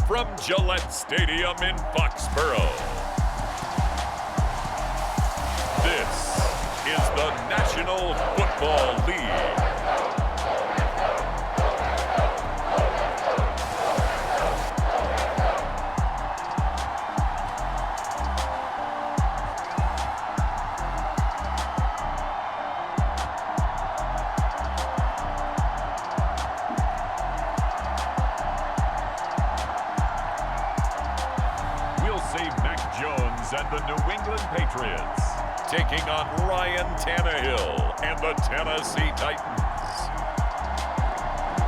from Gillette Stadium in Foxborough. This is the National Football League. And the New England Patriots taking on Ryan Tannehill and the Tennessee Titans.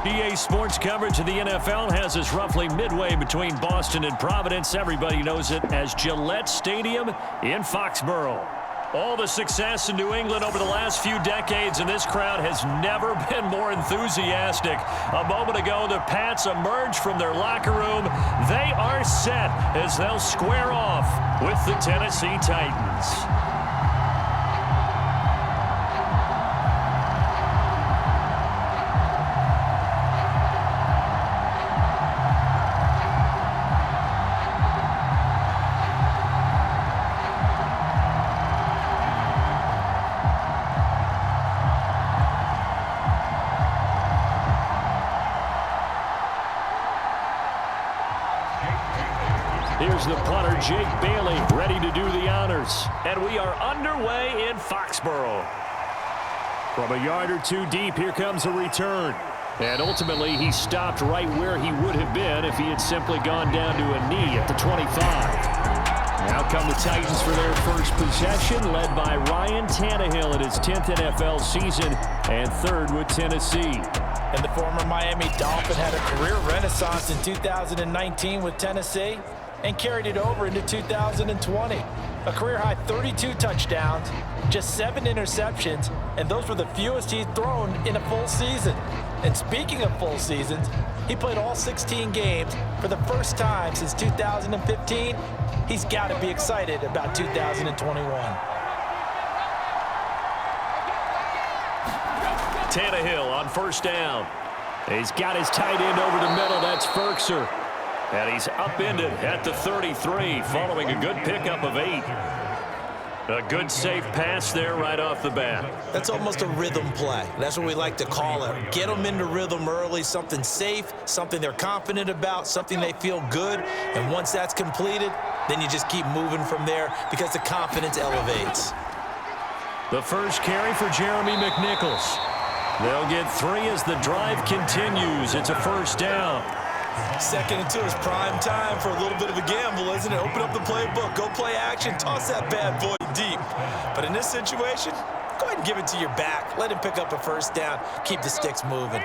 EA Sports coverage of the NFL has us roughly midway between Boston and Providence. Everybody knows it as Gillette Stadium in Foxborough. All the success in New England over the last few decades, and this crowd has never been more enthusiastic. A moment ago, the Pats emerged from their locker room. They are set as they'll square off with the Tennessee Titans. Here's the punter, Jake Bailey, ready to do the honors. And we are underway in Foxborough. From a yard or two deep, here comes a return. And ultimately, he stopped right where he would have been if he had simply gone down to a knee at the 25. Now come the Titans for their first possession, led by Ryan Tannehill in his 10th NFL season and third with Tennessee. And the former Miami Dolphin had a career renaissance in 2019 with Tennessee and carried it over into 2020. A career-high 32 touchdowns, just 7 interceptions, and those were the fewest he'd thrown in a full season. And speaking of full seasons, he played all 16 games for the first time since 2015. He's got to be excited about 2021. Tannehill on first down. He's got his tight end over the middle. That's Ferkser. And he's upended at the 33, following a good pickup of 8. A good safe pass there right off the bat. That's almost a rhythm play. That's what we like to call it. Get them into rhythm early, something safe, something they're confident about, something they feel good. And once that's completed, then you just keep moving from there because the confidence elevates. The first carry for Jeremy McNichols. They'll get 3 as the drive continues. It's a first down. Second and 2 is prime time for a little bit of a gamble, isn't it? Open up the playbook, go play action, toss that bad boy deep. But in this situation, go ahead and give it to your back. Let him pick up a first down. Keep the sticks moving.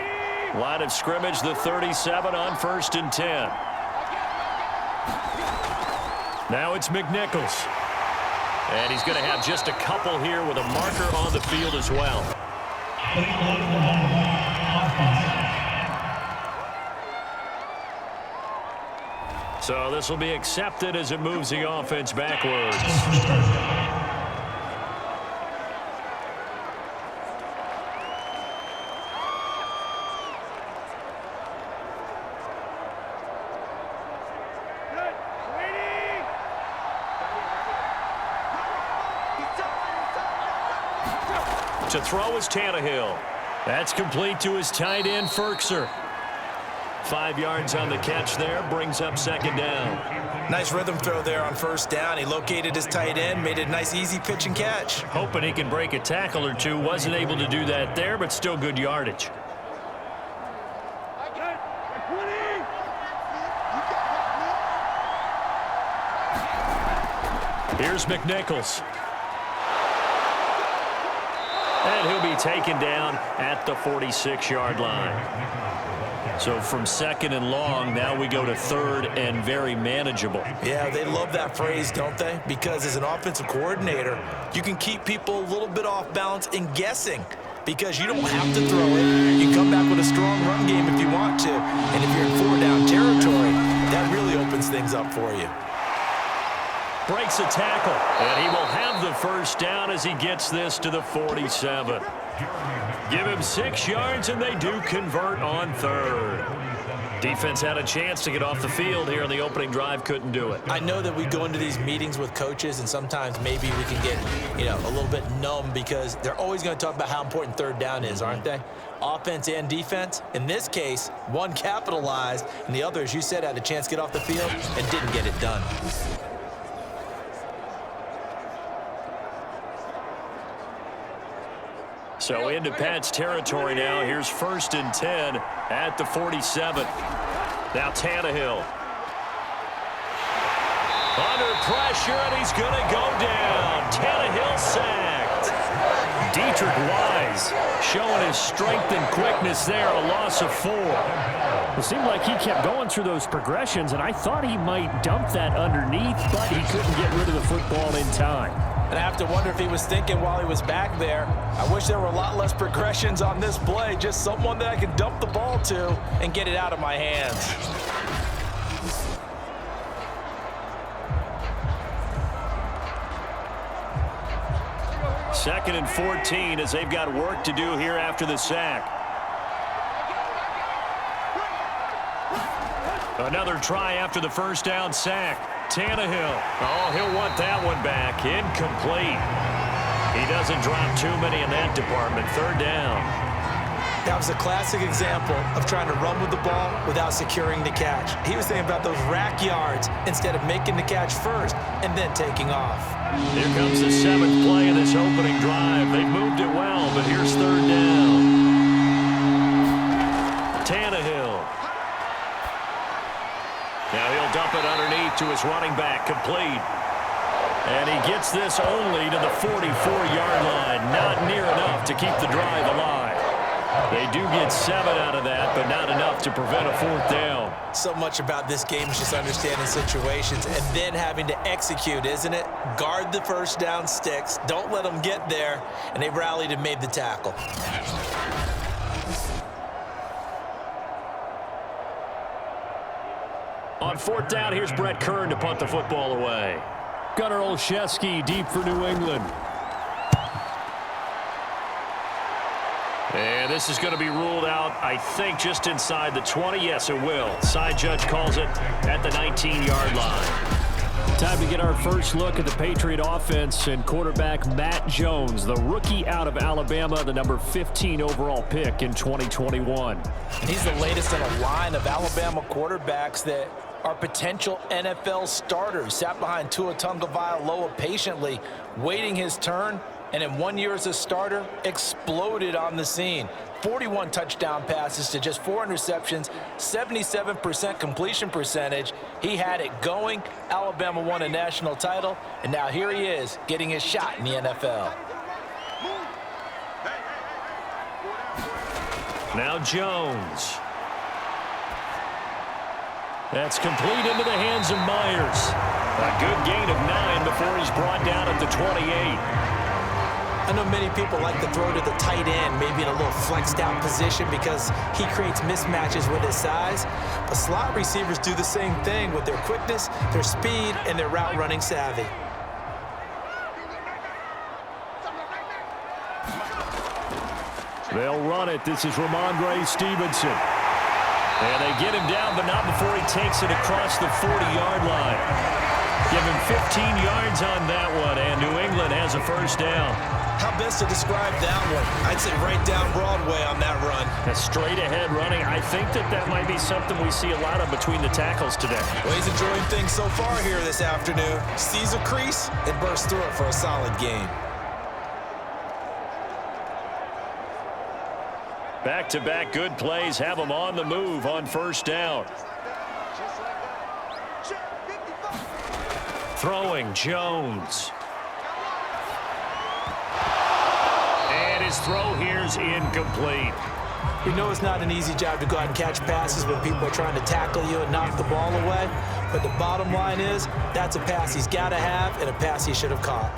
Line of scrimmage, the 37 on first and 10. Now it's McNichols. And he's going to have just a couple here with a marker on the field as well. So this will be accepted as it moves the offense backwards. To throw is Tannehill. That's complete to his tight end, Ferkser. 5 yards on the catch there, brings up second down. Nice rhythm throw there on first down. He located his tight end, made it a nice easy pitch and catch. Hoping he can break a tackle or two. Wasn't able to do that there, but still good yardage. Here's McNichols. And he'll be taken down at the 46-yard line. So from second and long, now we go to third and very manageable. Yeah, they love that phrase, don't they? Because as an offensive coordinator, you can keep people a little bit off balance and guessing because you don't have to throw it. You can come back with a strong run game if you want to. And if you're in 4-down territory, that really opens things up for you. Breaks a tackle, and he will have the first down as he gets this to the 47. Give him 6 yards, and they do convert on third. Defense had a chance to get off the field here in the opening drive, couldn't do it. I know that we go into these meetings with coaches, and sometimes maybe we can get, a little bit numb because they're always going to talk about how important third down is, aren't they? Offense and defense. In this case, one capitalized, and the other, as you said, had a chance to get off the field and didn't get it done. So into Pat's territory now. Here's 1st and 10 at the 47. Now Tannehill. Under pressure, and he's going to go down. Tannehill sacked. Dietrich Wise showing his strength and quickness there. A loss of 4. It seemed like he kept going through those progressions, and I thought he might dump that underneath, but he couldn't get rid of the football in time. And I have to wonder if he was thinking while he was back there, I wish there were a lot less progressions on this play, just someone that I could dump the ball to and get it out of my hands. Second and 14 as they've got work to do here after the sack. Another try after the first down sack. Tannehill. Oh, he'll want that one back. Incomplete. He doesn't drop too many in that department. 3rd down. That was a classic example of trying to run with the ball without securing the catch. He was thinking about those rack yards instead of making the catch first and then taking off. Here comes the 7th play of this opening drive. They've moved it well, but here's 3rd down. Tannehill. Now he'll dump it underneath to his running back, complete. And he gets this only to the 44-yard line. Not near enough to keep the drive alive. They do get 7 out of that, but not enough to prevent a 4th down. So much about this game is just understanding situations and then having to execute, isn't it? Guard the first down sticks. Don't let them get there. And they rallied and made the tackle. On 4th down, here's Brett Kern to punt the football away. Gunnar Olszewski deep for New England. And this is going to be ruled out, I think, just inside the 20. Yes, it will. Side judge calls it at the 19-yard line. Time to get our first look at the Patriot offense and quarterback Matt Jones, the rookie out of Alabama, the number 15 overall pick in 2021. And he's the latest in a line of Alabama quarterbacks that are potential NFL starters. Sat behind Tua Tagovailoa patiently, waiting his turn, and in 1 year as a starter, exploded on the scene. 41 touchdown passes to just 4 interceptions, 77% completion percentage. He had it going. Alabama won a national title, and now here he is getting his shot in the NFL. Now Jones. That's complete into the hands of Myers. A good gain of 9 before he's brought down at the 28. I know many people like to throw to the tight end, maybe in a little flexed out position because he creates mismatches with his size. But slot receivers do the same thing with their quickness, their speed, and their route running savvy. They'll run it. This is Ramondre Stevenson. And they get him down, but not before he takes it across the 40-yard line. Give him 15 yards on that one, and New England has a first down. How best to describe that one? I'd say right down Broadway on that run. A straight-ahead running. I think that might be something we see a lot of between the tackles today. Well, he's enjoying things so far here this afternoon. Sees a crease and bursts through it for a solid game. Back-to-back good plays have him on the move on first down. Throwing Jones. And his throw here's incomplete. We know it's not an easy job to go out and catch passes when people are trying to tackle you and knock the ball away. But the bottom line is that's a pass he's got to have and a pass he should have caught.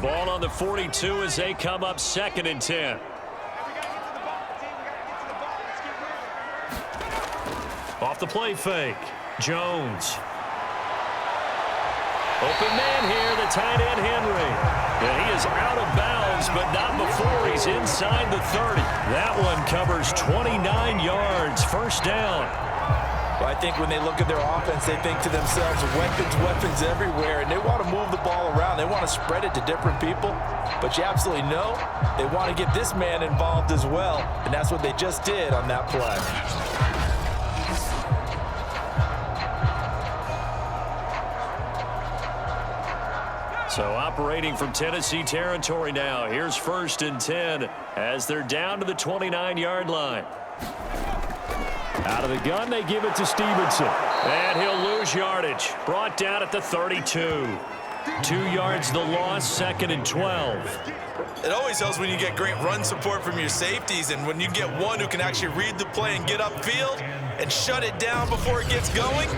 Ball on the 42 as they come up 2nd and 10. Off the play fake. Jones. Open man here, the tight end Henry. And he is out of bounds, but not before he's inside the 30. That one covers 29 yards, first down. Well, I think when they look at their offense, they think to themselves, weapons everywhere, and they want to move the ball around. They want to spread it to different people, but you absolutely know they want to get this man involved as well, and that's what they just did on that play. So operating from Tennessee territory now. Here's 1st and 10 as they're down to the 29-yard line. Out of the gun, they give it to Stevenson. And he'll lose yardage. Brought down at the 32. 2 yards the loss, 2nd and 12. It always helps when you get great run support from your safeties, and when you get one who can actually read the play and get upfield and shut it down before it gets going,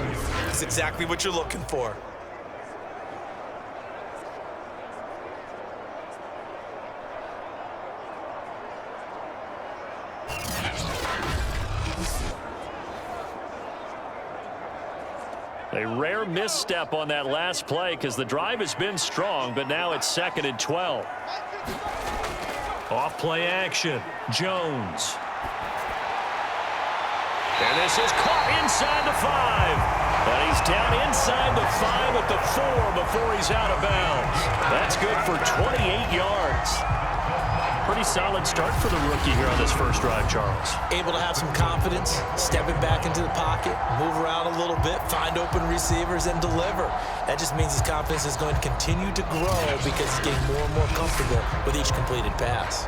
it's exactly what you're looking for. A rare misstep on that last play because the drive has been strong, but now it's 2nd and 12. Off play action. Jones. And this is caught inside the 5. But he's down inside the 5 at the 4 before he's out of bounds. That's good for 28 yards. Pretty solid start for the rookie here on this first drive, Charles. Able to have some confidence, stepping back into the pocket, move around a little bit, find open receivers, and deliver. That just means his confidence is going to continue to grow because he's getting more and more comfortable with each completed pass.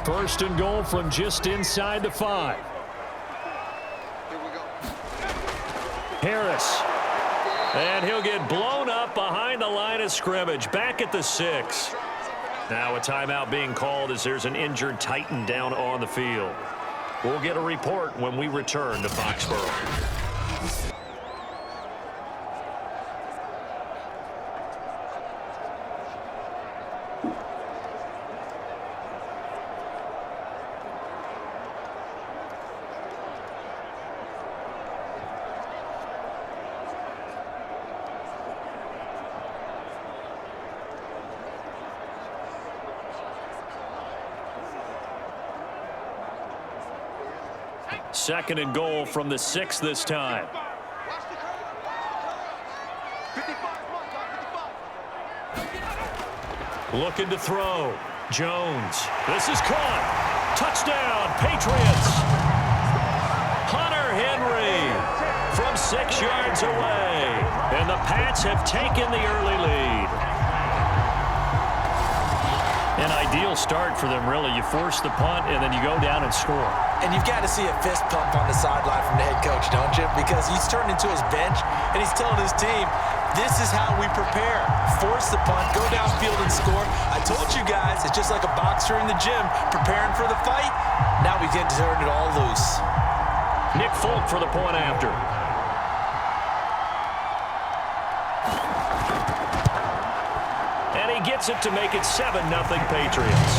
1st and goal from just inside the 5. Harris. And he'll get blown up behind the line of scrimmage, back at the 6. Now a timeout being called as there's an injured Titan down on the field. We'll get a report when we return to Foxborough. Second and goal from the 6 this time. Looking to throw. Jones. This is caught. Touchdown, Patriots. Hunter Henry from 6 yards away. And the Pats have taken the early lead. An ideal start for them, really. You force the punt, and then you go down and score. And you've got to see a fist pump on the sideline from the head coach, don't you? Because he's turned into his bench, and he's telling his team, this is how we prepare. Force the punt, go downfield and score. I told you guys, it's just like a boxer in the gym preparing for the fight. Now we get to turn it all loose. Nick Folk for the point after. And he gets it to make it 7-0 Patriots.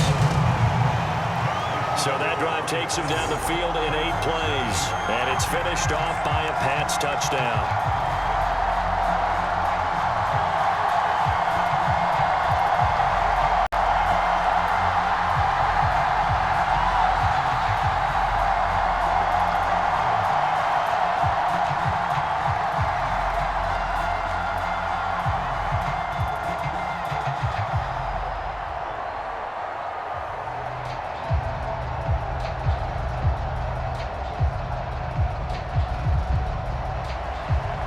So that drive takes him down the field in 8 plays. And it's finished off by a Pats touchdown.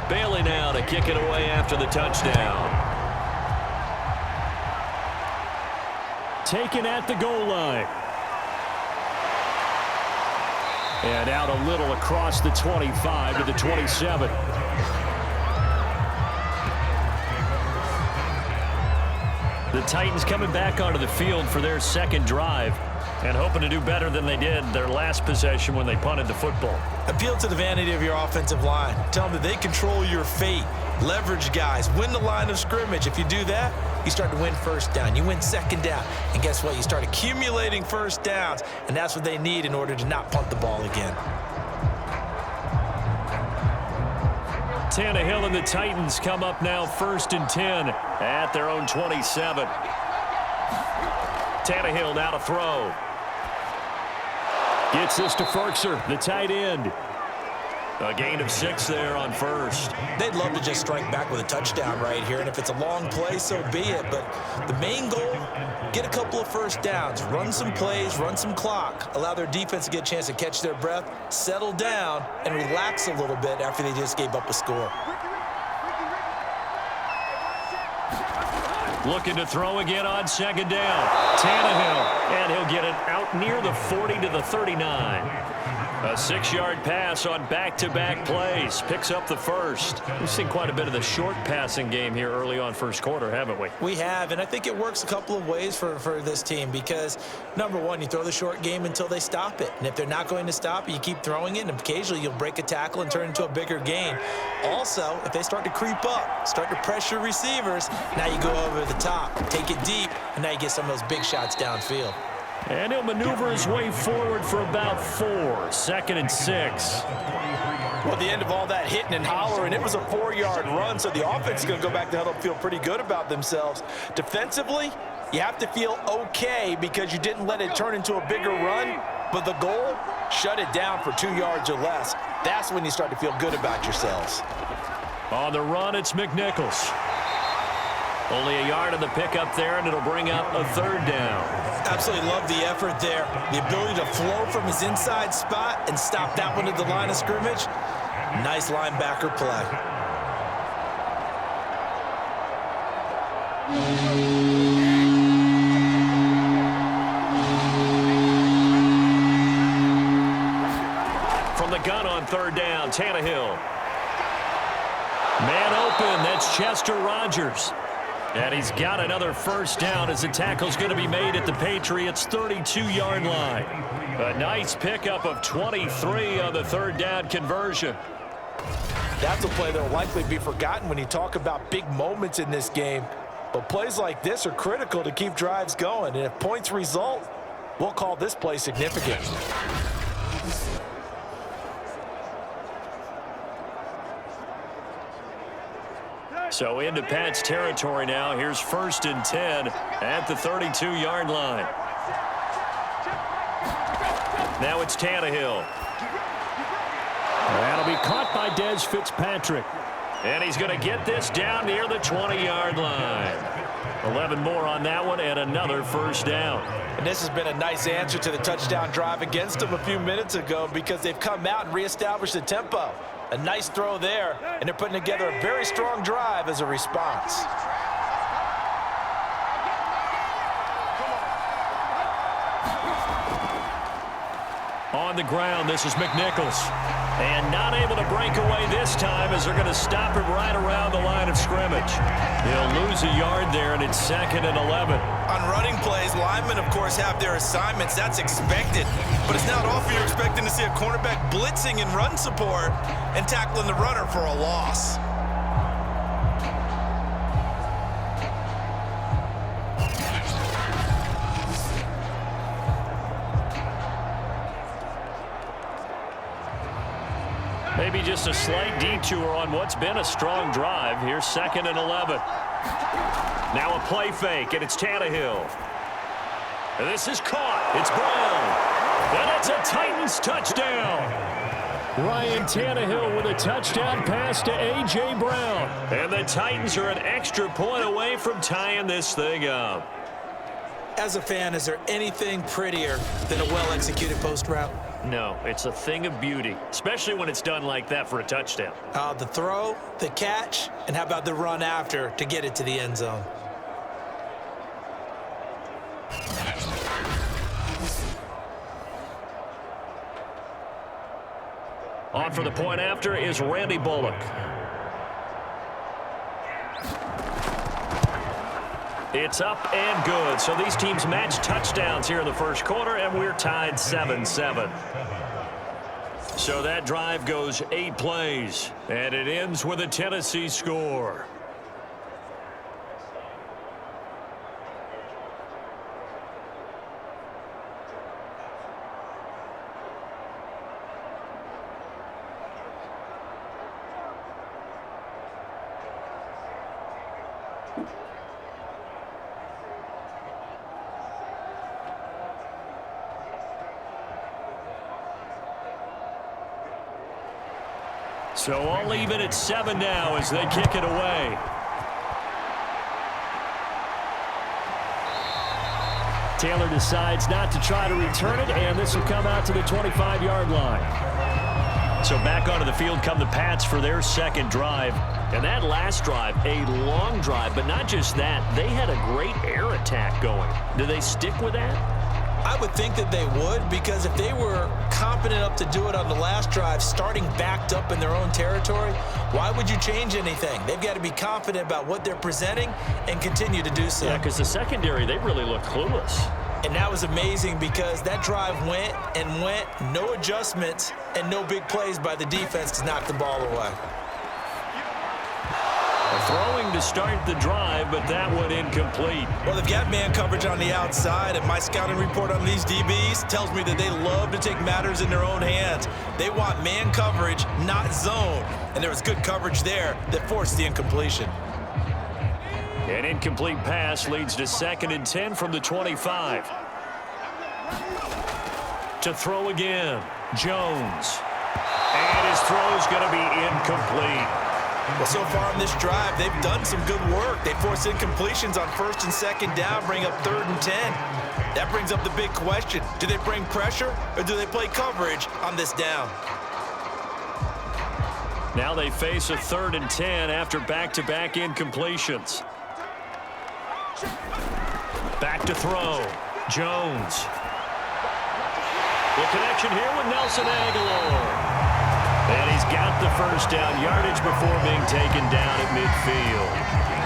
Bailey now to kick it away after the touchdown. Taken at the goal line. And out a little across the 25 to the 27. The Titans coming back onto the field for their second drive and hoping to do better than they did their last possession when they punted the football. Appeal to the vanity of your offensive line. Tell them that they control your fate. Leverage guys. Win the line of scrimmage. If you do that, you start to win first down. You win second down. And guess what? You start accumulating first downs. And that's what they need in order to not punt the ball again. Tannehill and the Titans come up now 1st and 10 at their own 27. Tannehill now to throw. Gets this to Ferkser, the tight end. A gain of 6 there on first. They'd love to just strike back with a touchdown right here, and if it's a long play, so be it. But the main goal, get a couple of first downs, run some plays, run some clock, allow their defense to get a chance to catch their breath, settle down, and relax a little bit after they just gave up a score. Looking to throw again on 2nd down. Tannehill, and he'll get it out near the 40 to the 39. A 6-yard pass on back-to-back plays. Picks up the first. We've seen quite a bit of the short passing game here early on first quarter, haven't we? We have, and I think it works a couple of ways for this team because, number one, you throw the short game until they stop it. And if they're not going to stop it, you keep throwing it, and occasionally you'll break a tackle and turn it into a bigger gain. Also, if they start to creep up, start to pressure receivers, now you go over the top, take it deep, and now you get some of those big shots downfield. And he'll maneuver his way forward for about 4. 2nd and 6. Well, the end of all that hitting and hollering, it was a 4-yard run, so the offense is going to go back to huddle and feel pretty good about themselves. Defensively, you have to feel okay because you didn't let it turn into a bigger run, but the goal, shut it down for 2 yards or less. That's when you start to feel good about yourselves. On the run, it's McNichols. Only a yard of the pickup there, and it'll bring up a 3rd down. Absolutely love the effort there. The ability to flow from his inside spot and stop that one at the line of scrimmage. Nice linebacker play. From the gun on 3rd down, Tannehill. Man open, that's Chester Rogers. And he's got another first down as the tackle's going to be made at the Patriots' 32-yard line. A nice pickup of 23 on the 3rd down conversion. That's a play that will likely be forgotten when you talk about big moments in this game. But plays like this are critical to keep drives going. And if points result, we'll call this play significant. So into Pat's territory now. Here's 1st and 10 at the 32-yard line. Now it's Tannehill. That'll be caught by Des Fitzpatrick. And he's going to get this down near the 20-yard line. 11 more on that one and another first down. And this has been a nice answer to the touchdown drive against them a few minutes ago because they've come out and reestablished the tempo. A nice throw there, and they're putting together a very strong drive as a response. On the ground, this is McNichols. And not able to break away this time as they're going to stop him right around the line of scrimmage. He'll lose a yard there, and it's 2nd and 11. On running plays, linemen, of course, have their assignments. That's expected. But it's not often you're expecting to see a cornerback blitzing in run support and tackling the runner for a loss. Maybe just a slight detour on what's been a strong drive. Here's 2nd and 11. Now a play fake, and it's Tannehill. And this is caught. It's Brown. And it's a Titans touchdown. Ryan Tannehill with a touchdown pass to A.J. Brown. And the Titans are an extra point away from tying this thing up. As a fan, is there anything prettier than a well-executed post route? No, it's a thing of beauty, especially when it's done like that for a touchdown. The throw, the catch, and how about the run after to get it to the end zone? On for the point after is Randy Bullock. It's up and good. So these teams match touchdowns here in the first quarter, and we're tied 7-7. So that drive goes 8 plays, and it ends with a Tennessee score. So all even at 7 now as they kick it away. Taylor decides not to try to return it, and this will come out to the 25-yard line. So back onto the field come the Pats for their second drive. And that last drive, a long drive, but not just that. They had a great air attack going. Do they stick with that? I would think that they would, because if they were confident enough to do it on the last drive, starting backed up in their own territory, why would you change anything? They've got to be confident about what they're presenting and continue to do so. Yeah, because the secondary, they really look clueless. And that was amazing because that drive went and went, no adjustments and no big plays by the defense to knock the ball away. Throwing to start the drive, but that one incomplete. Well, they've got man coverage on the outside, and my scouting report on these DBs tells me that they love to take matters in their own hands. They want man coverage, not zone. And there was good coverage there that forced the incompletion. An incomplete pass leads to 2nd and 10 from the 25. To throw again, Jones. And his throw is going to be incomplete. Well, so far on this drive, they've done some good work. They forced incompletions on 1st and 2nd down, bring up 3rd and 10. That brings up the big question. Do they bring pressure or do they play coverage on this down? Now they face a 3rd and 10 after back-to-back incompletions. Back to throw. Jones. The connection here with Nelson Aguilar. And he's got the first down, yardage before being taken down at midfield.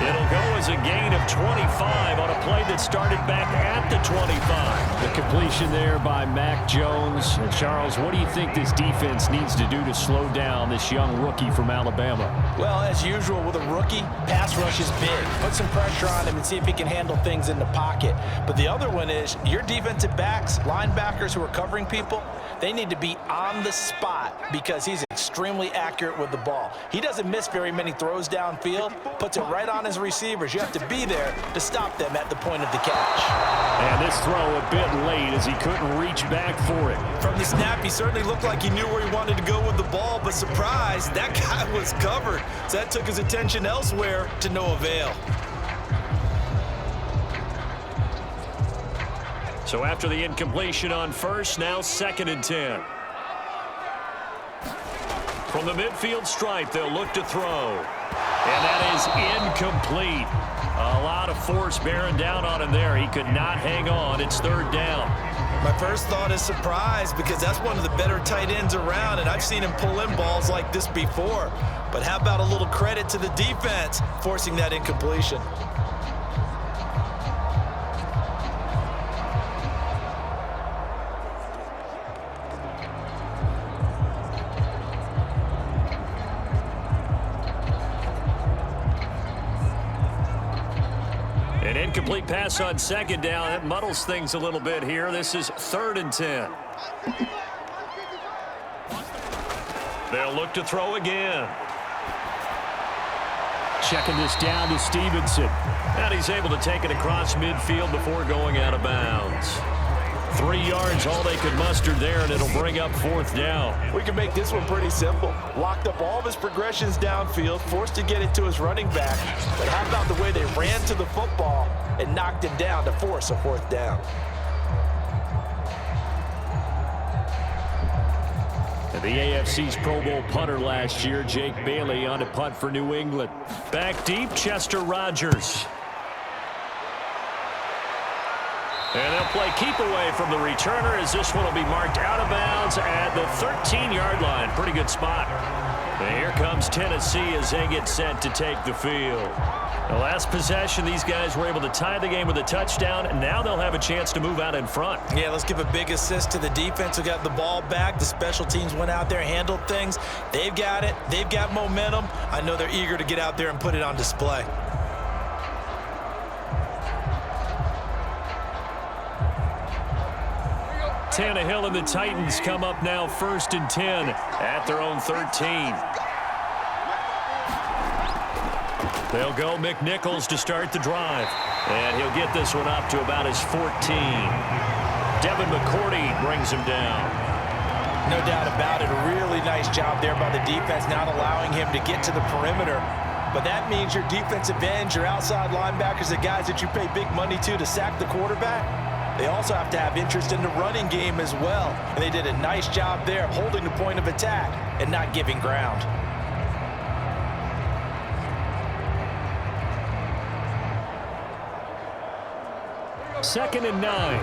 It'll go as a gain of 25 on a play that started back at the 25. The completion there by Mac Jones. And Charles, what do you think this defense needs to do to slow down this young rookie from Alabama? Well, as usual with a rookie, pass rush is big. Put some pressure on him and see if he can handle things in the pocket. But the other one is your defensive backs, linebackers who are covering people, they need to be on the spot because he's extremely accurate with the ball. He doesn't miss very many throws downfield, puts it right on his receivers. You have to be there to stop them at the point of the catch. And this throw a bit late as he couldn't reach back for it. From the snap, he certainly looked like he knew where he wanted to go with the ball, but surprise, that guy was covered. So that took his attention elsewhere to no avail. So after the incompletion on 1st, now 2nd and 10. From the midfield stripe, they'll look to throw. And that is incomplete. A lot of force bearing down on him there. He could not hang on. It's 3rd down. My first thought is surprise because that's one of the better tight ends around, and I've seen him pull in balls like this before. But how about a little credit to the defense forcing that incompletion? An incomplete pass on 2nd down. That muddles things a little bit here. This is 3rd and 10. They'll look to throw again. Checking this down to Stevenson. And he's able to take it across midfield before going out of bounds. 3 yards, all they could muster there, and it'll bring up 4th down. We can make this one pretty simple. Locked up all of his progressions downfield, forced to get it to his running back. But how about the way they ran to the football and knocked him down to force a 4th down? And the AFC's Pro Bowl punter last year, Jake Bailey, on a punt for New England. Back deep, Chester Rogers. And they'll play keep away from the returner as this one will be marked out of bounds at the 13-yard line. Pretty good spot. And here comes Tennessee as they get set to take the field. The last possession, these guys were able to tie the game with a touchdown, and now they'll have a chance to move out in front. Yeah, let's give a big assist to the defense who got the ball back. The special teams went out there, handled things. They've got it. They've got momentum. I know they're eager to get out there and put it on display. Tannehill and the Titans come up now 1st and 10 at their own 13. They'll go McNichols to start the drive. And he'll get this one up to about his 14. Devin McCourty brings him down. No doubt about it. A really nice job there by the defense, not allowing him to get to the perimeter. But that means your defensive ends, your outside linebackers, the guys that you pay big money to sack the quarterback, they also have to have interest in the running game as well. And they did a nice job there holding the point of attack and not giving ground. Second and 9.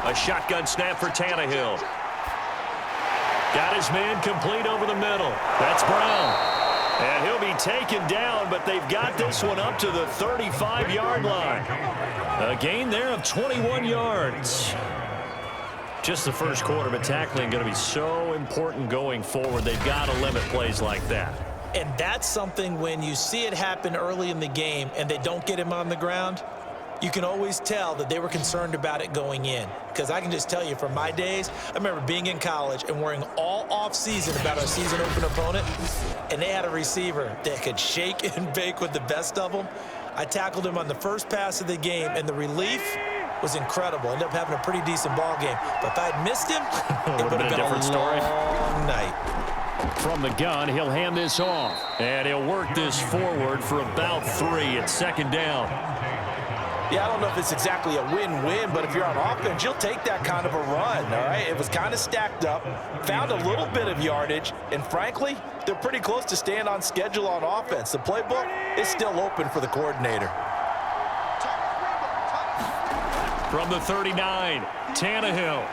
A shotgun snap for Tannehill. Got his man complete over the middle. That's Brown. And he'll be taken down, but they've got this one up to the 35-yard line. A gain there of 21 yards. Just the first quarter, but tackling going to be so important going forward. They've got to limit plays like that. And that's something when you see it happen early in the game and they don't get him on the ground, you can always tell that they were concerned about it going in. Because I can just tell you from my days, I remember being in college and worrying all off-season about our season opener opponent, and they had a receiver that could shake and bake with the best of them. I tackled him on the first pass of the game, and the relief was incredible. Ended up having a pretty decent ball game. But if I'd missed him, it would have been a different story. Long night. From the gun, he'll hand this off. And he'll work this forward for about 3 at second down. Yeah, I don't know if it's exactly a win-win, but if you're on offense, you'll take that kind of a run, all right? It was kind of stacked up, found a little bit of yardage, and frankly, they're pretty close to staying on schedule on offense. The playbook is still open for the coordinator. From the 39, Tannehill.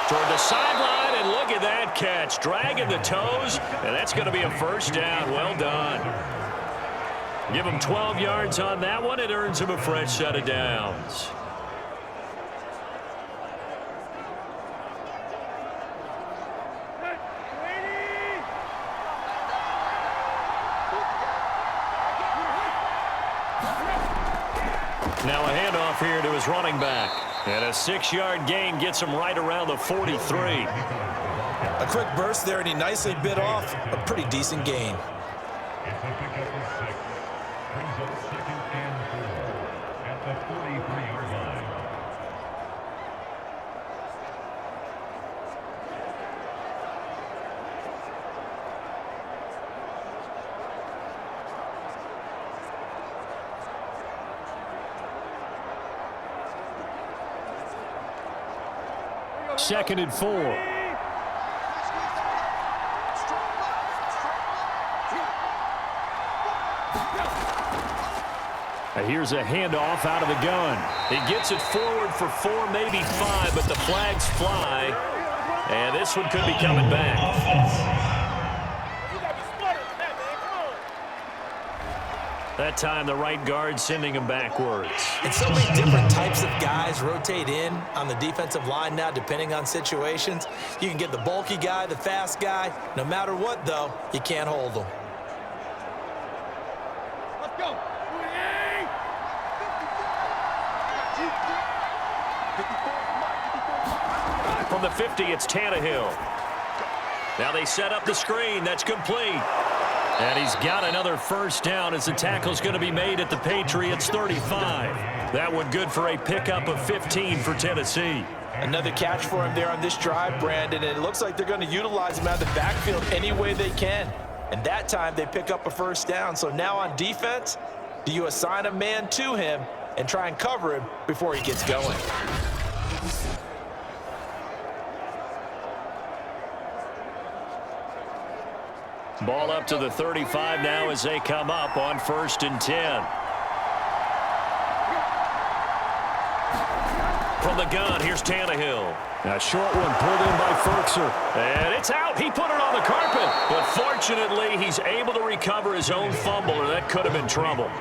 Toward the sideline, and look at that catch. Dragging the toes, and that's going to be a first down. Well done. Give him 12 yards on that one. It earns him a fresh set of downs. Now a handoff here to his running back. And a 6-yard gain gets him right around the 43. A quick burst there, and he nicely bit off a pretty decent gain. Second and 4. Here's a handoff out of the gun. He gets it forward for 4, maybe 5, but the flags fly. And this one could be coming back. That time, the right guard sending him backwards. And so many different types of guys rotate in on the defensive line now, depending on situations. You can get the bulky guy, the fast guy. No matter what, though, you can't hold them. Let's go. From the 50, it's Tannehill. Now they set up the screen. That's complete. And he's got another first down as the tackle's going to be made at the Patriots 35. That one good for a pickup of 15 for Tennessee. Another catch for him there on this drive, Brandon, and it looks like they're going to utilize him out of the backfield any way they can. And that time they pick up a first down. So now on defense, do you assign a man to him and try and cover him before he gets going? Ball up to the 35 now as they come up on 1st and 10. From the gun, here's Tannehill. A short one pulled in by Ferkser. And it's out. He put it on the carpet. But fortunately, he's able to recover his own fumble, or that could have been trouble.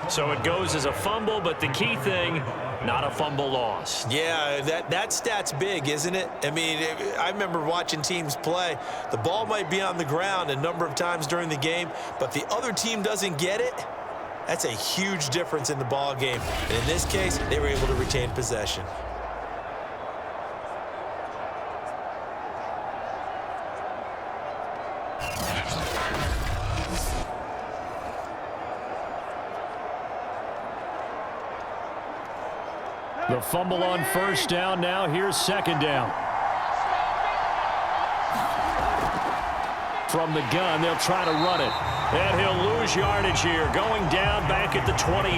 So it goes as a fumble, but the key thing, not a fumble loss. Yeah, that stat's big, isn't it? I mean, I remember watching teams play. The ball might be on the ground a number of times during the game, but the other team doesn't get it. That's a huge difference in the ball game. And in this case, they were able to retain possession. The fumble on first down. Now here's second down. From the gun, they'll try to run it. And he'll lose yardage here, going down back at the 28.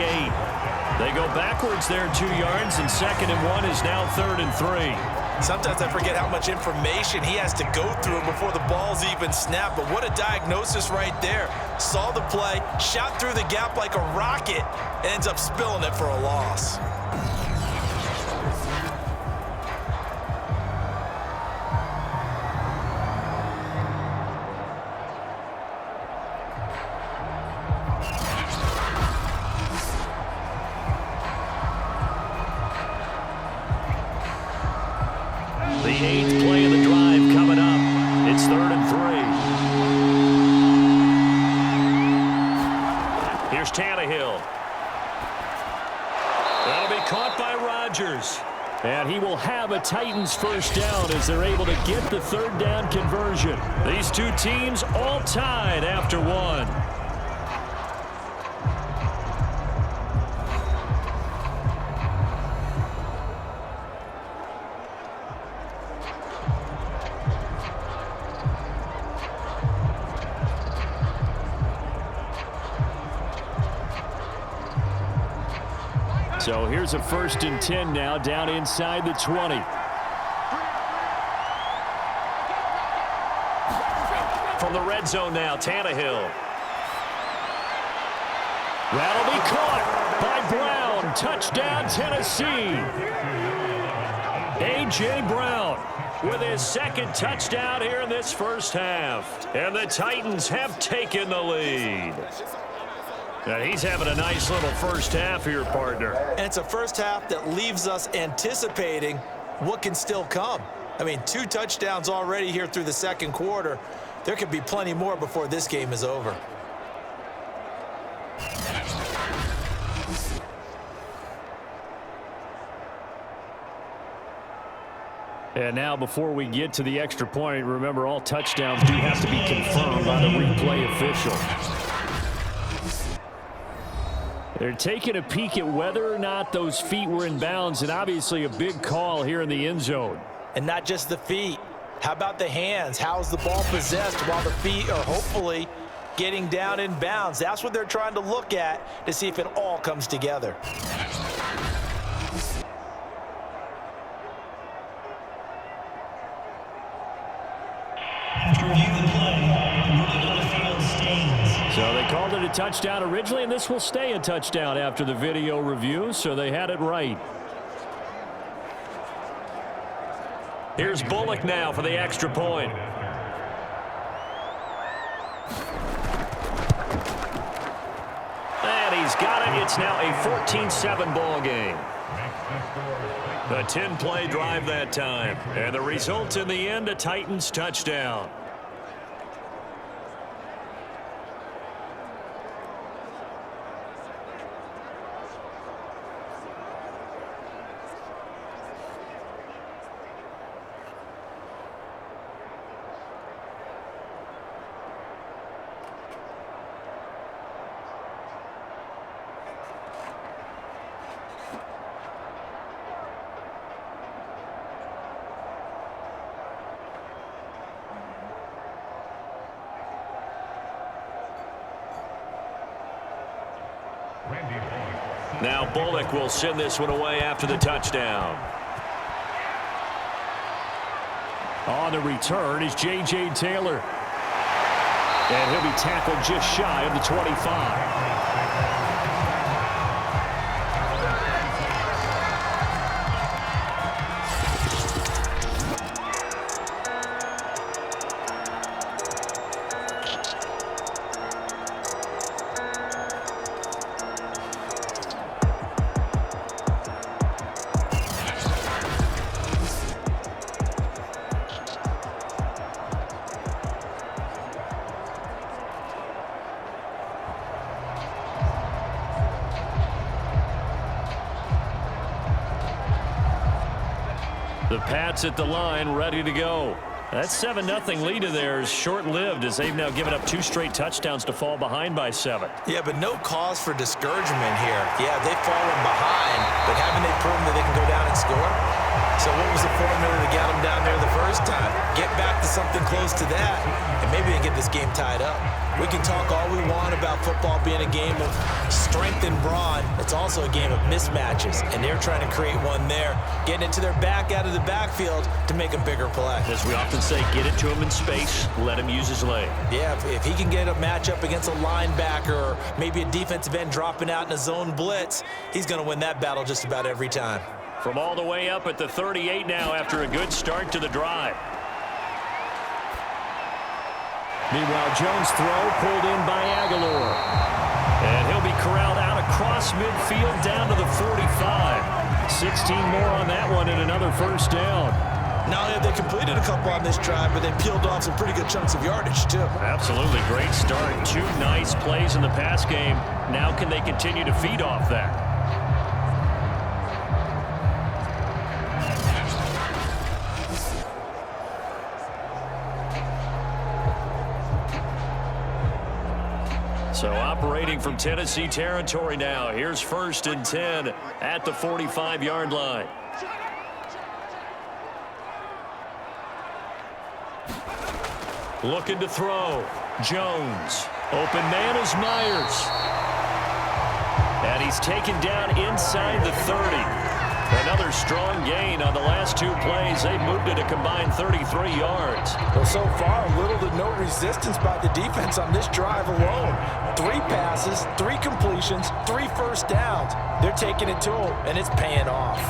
They go backwards there 2 yards, and 2nd and 1 is now 3rd and 3. Sometimes I forget how much information he has to go through before the ball's even snapped. But what a diagnosis right there. Saw the play, shot through the gap like a rocket, and ends up spilling it for a loss. The 8th play of the drive coming up. It's 3rd and 3. Here's Tannehill. That'll be caught by Rodgers. And he will have a Titans first down as they're able to get the 3rd down conversion. These two teams all tied after 1. So here's a 1st and 10 now, down inside the 20. From the red zone now, Tannehill. That'll be caught by Brown. Touchdown, Tennessee. A.J. Brown with his 2nd touchdown here in this first half. And the Titans have taken the lead. Now he's having a nice little first half here, partner. And it's a first half that leaves us anticipating what can still come. I mean, 2 touchdowns already here through the 2nd quarter. There could be plenty more before this game is over. And now before we get to the extra point, remember all touchdowns do have to be confirmed by the replay official. They're taking a peek at whether or not those feet were in bounds, and obviously a big call here in the end zone. And not just the feet. How about the hands? How's the ball possessed while the feet are hopefully getting down in bounds? That's what they're trying to look at to see if it all comes together. After review the play, ruling on the field stains. So they called it a touchdown originally, and this will stay a touchdown after the video review, so they had it right. Here's Bullock now for the extra point. And he's got it. It's now a 14-7 ball game. A 10-play drive that time. And the result in the end, a Titans touchdown. Now Bullock will send this one away after the touchdown. On the return is J.J. Taylor. And he'll be tackled just shy of the 25. Pats at the line, ready to go. That 7-0 lead of theirs short-lived as they've now given up 2 straight touchdowns to fall behind by 7. Yeah, but no cause for discouragement here. Yeah, they've fallen behind, but haven't they proven that they can go down and score? So what was the formula that got them down there the first time? Get back to something close to that, and maybe they get this game tied up. We can talk all we want about football being a game of strength and brawn. It's also a game of mismatches, and they're trying to create one there, getting it to their back out of the backfield to make a bigger play. As we often say, get it to him in space, let him use his leg. Yeah, if he can get a matchup against a linebacker or maybe a defensive end dropping out in a zone blitz, he's going to win that battle just about every time. From all the way up at the 38 now after a good start to the drive. Meanwhile, Jones' throw pulled in by Aguilar. And he'll be corralled out across midfield down to the 45. 16 more on that one and another first down. Not only have they completed a couple on this drive, but they peeled off some pretty good chunks of yardage, too. Absolutely great start. 2 nice plays in the pass game. Now can they continue to feed off that? So operating from Tennessee territory now. Here's 1st and 10 at the 45-yard line. Looking to throw. Jones. Open man is Myers. And he's taken down inside the 30. Another strong gain on the last 2 plays. They moved it a combined 33 yards. Well, so far, little to no resistance by the defense on this drive alone. 3 passes, 3 completions, 3 first downs. They're taking it to them, and it's paying off.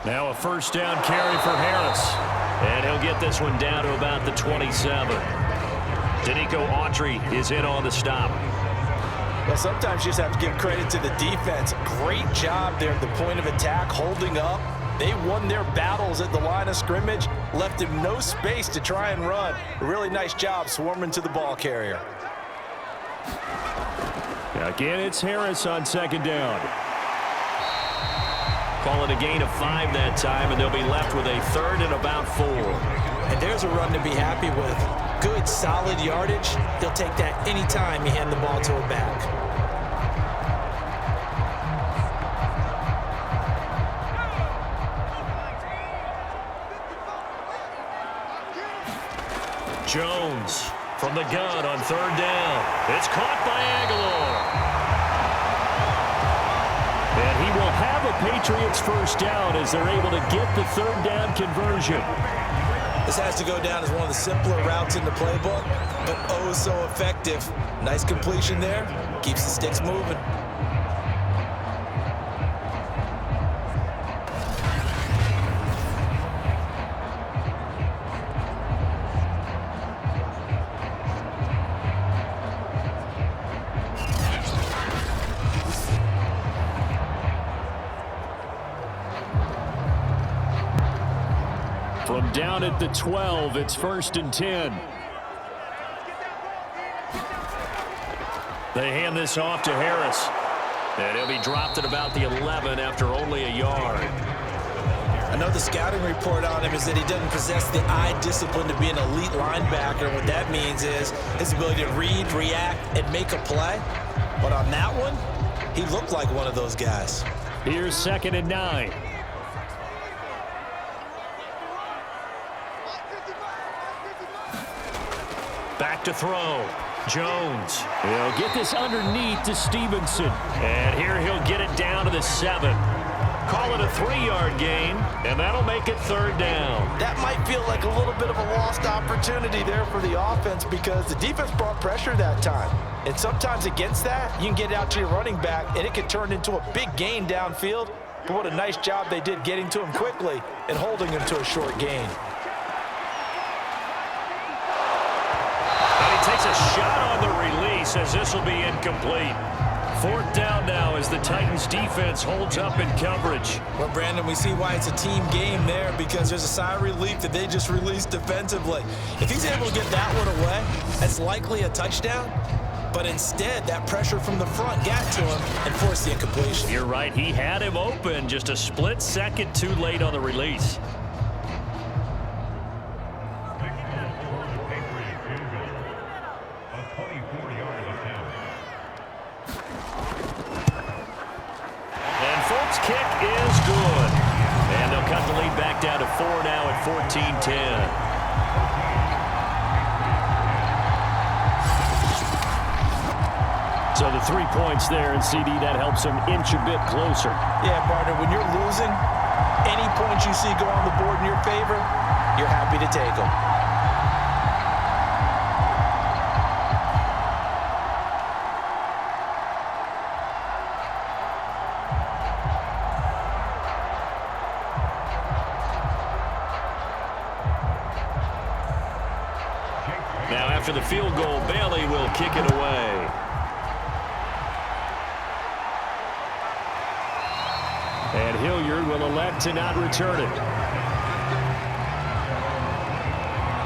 Now a first down carry for Harris. And he'll get this one down to about the 27. Danico Autry is in on the stop. Well, sometimes you just have to give credit to the defense. Great job there at the point of attack, holding up. They won their battles at the line of scrimmage, left him no space to try and run. A really nice job swarming to the ball carrier. Again, it's Harris on 2nd down. Call it a gain of 5 that time, and they'll be left with a 3rd and about 4. And there's a run to be happy with. Good, solid yardage. They'll take that any time you hand the ball to a back. Jones from the gun on 3rd down. It's caught by Aguilar. And he will have a Patriots first down as they're able to get the 3rd down conversion. This has to go down as one of the simpler routes in the playbook, but oh so effective. Nice completion there. Keeps the sticks moving. From down at the 12, it's 1st and 10. They hand this off to Harris. And he'll be dropped at about the 11 after only a yard. I know the scouting report on him is that he doesn't possess the eye discipline to be an elite linebacker. What that means is his ability to read, react, and make a play. But on that one, he looked like one of those guys. Here's 2nd and 9. Back to throw. Jones. He'll get this underneath to Stevenson. And here he'll get it down to the 7. Call it a 3-yard gain, and that'll make it 3rd down. That might feel like a little bit of a lost opportunity there for the offense because the defense brought pressure that time. And sometimes against that, you can get out to your running back, and it can turn into a big gain downfield. But what a nice job they did getting to him quickly and holding him to a short gain. says this will be incomplete. 4th down now as the Titans defense holds up in coverage. Well, Brandon, we see why it's a team game there, because there's a sigh of relief that they just released defensively. If he's able to get that one away, that's likely a touchdown. But instead, that pressure from the front got to him and forced the incompletion. You're right. He had him open, just a split second too late on the release. Kick is good. And they'll cut the lead back down to 4 now at 14-10. So the 3 points there, and CD, that helps them inch a bit closer. Yeah, partner, when you're losing, any points you see go on the board in your favor, you're happy to take them. Now after the field goal, Bailey will kick it away. And Hilliard will elect to not return it.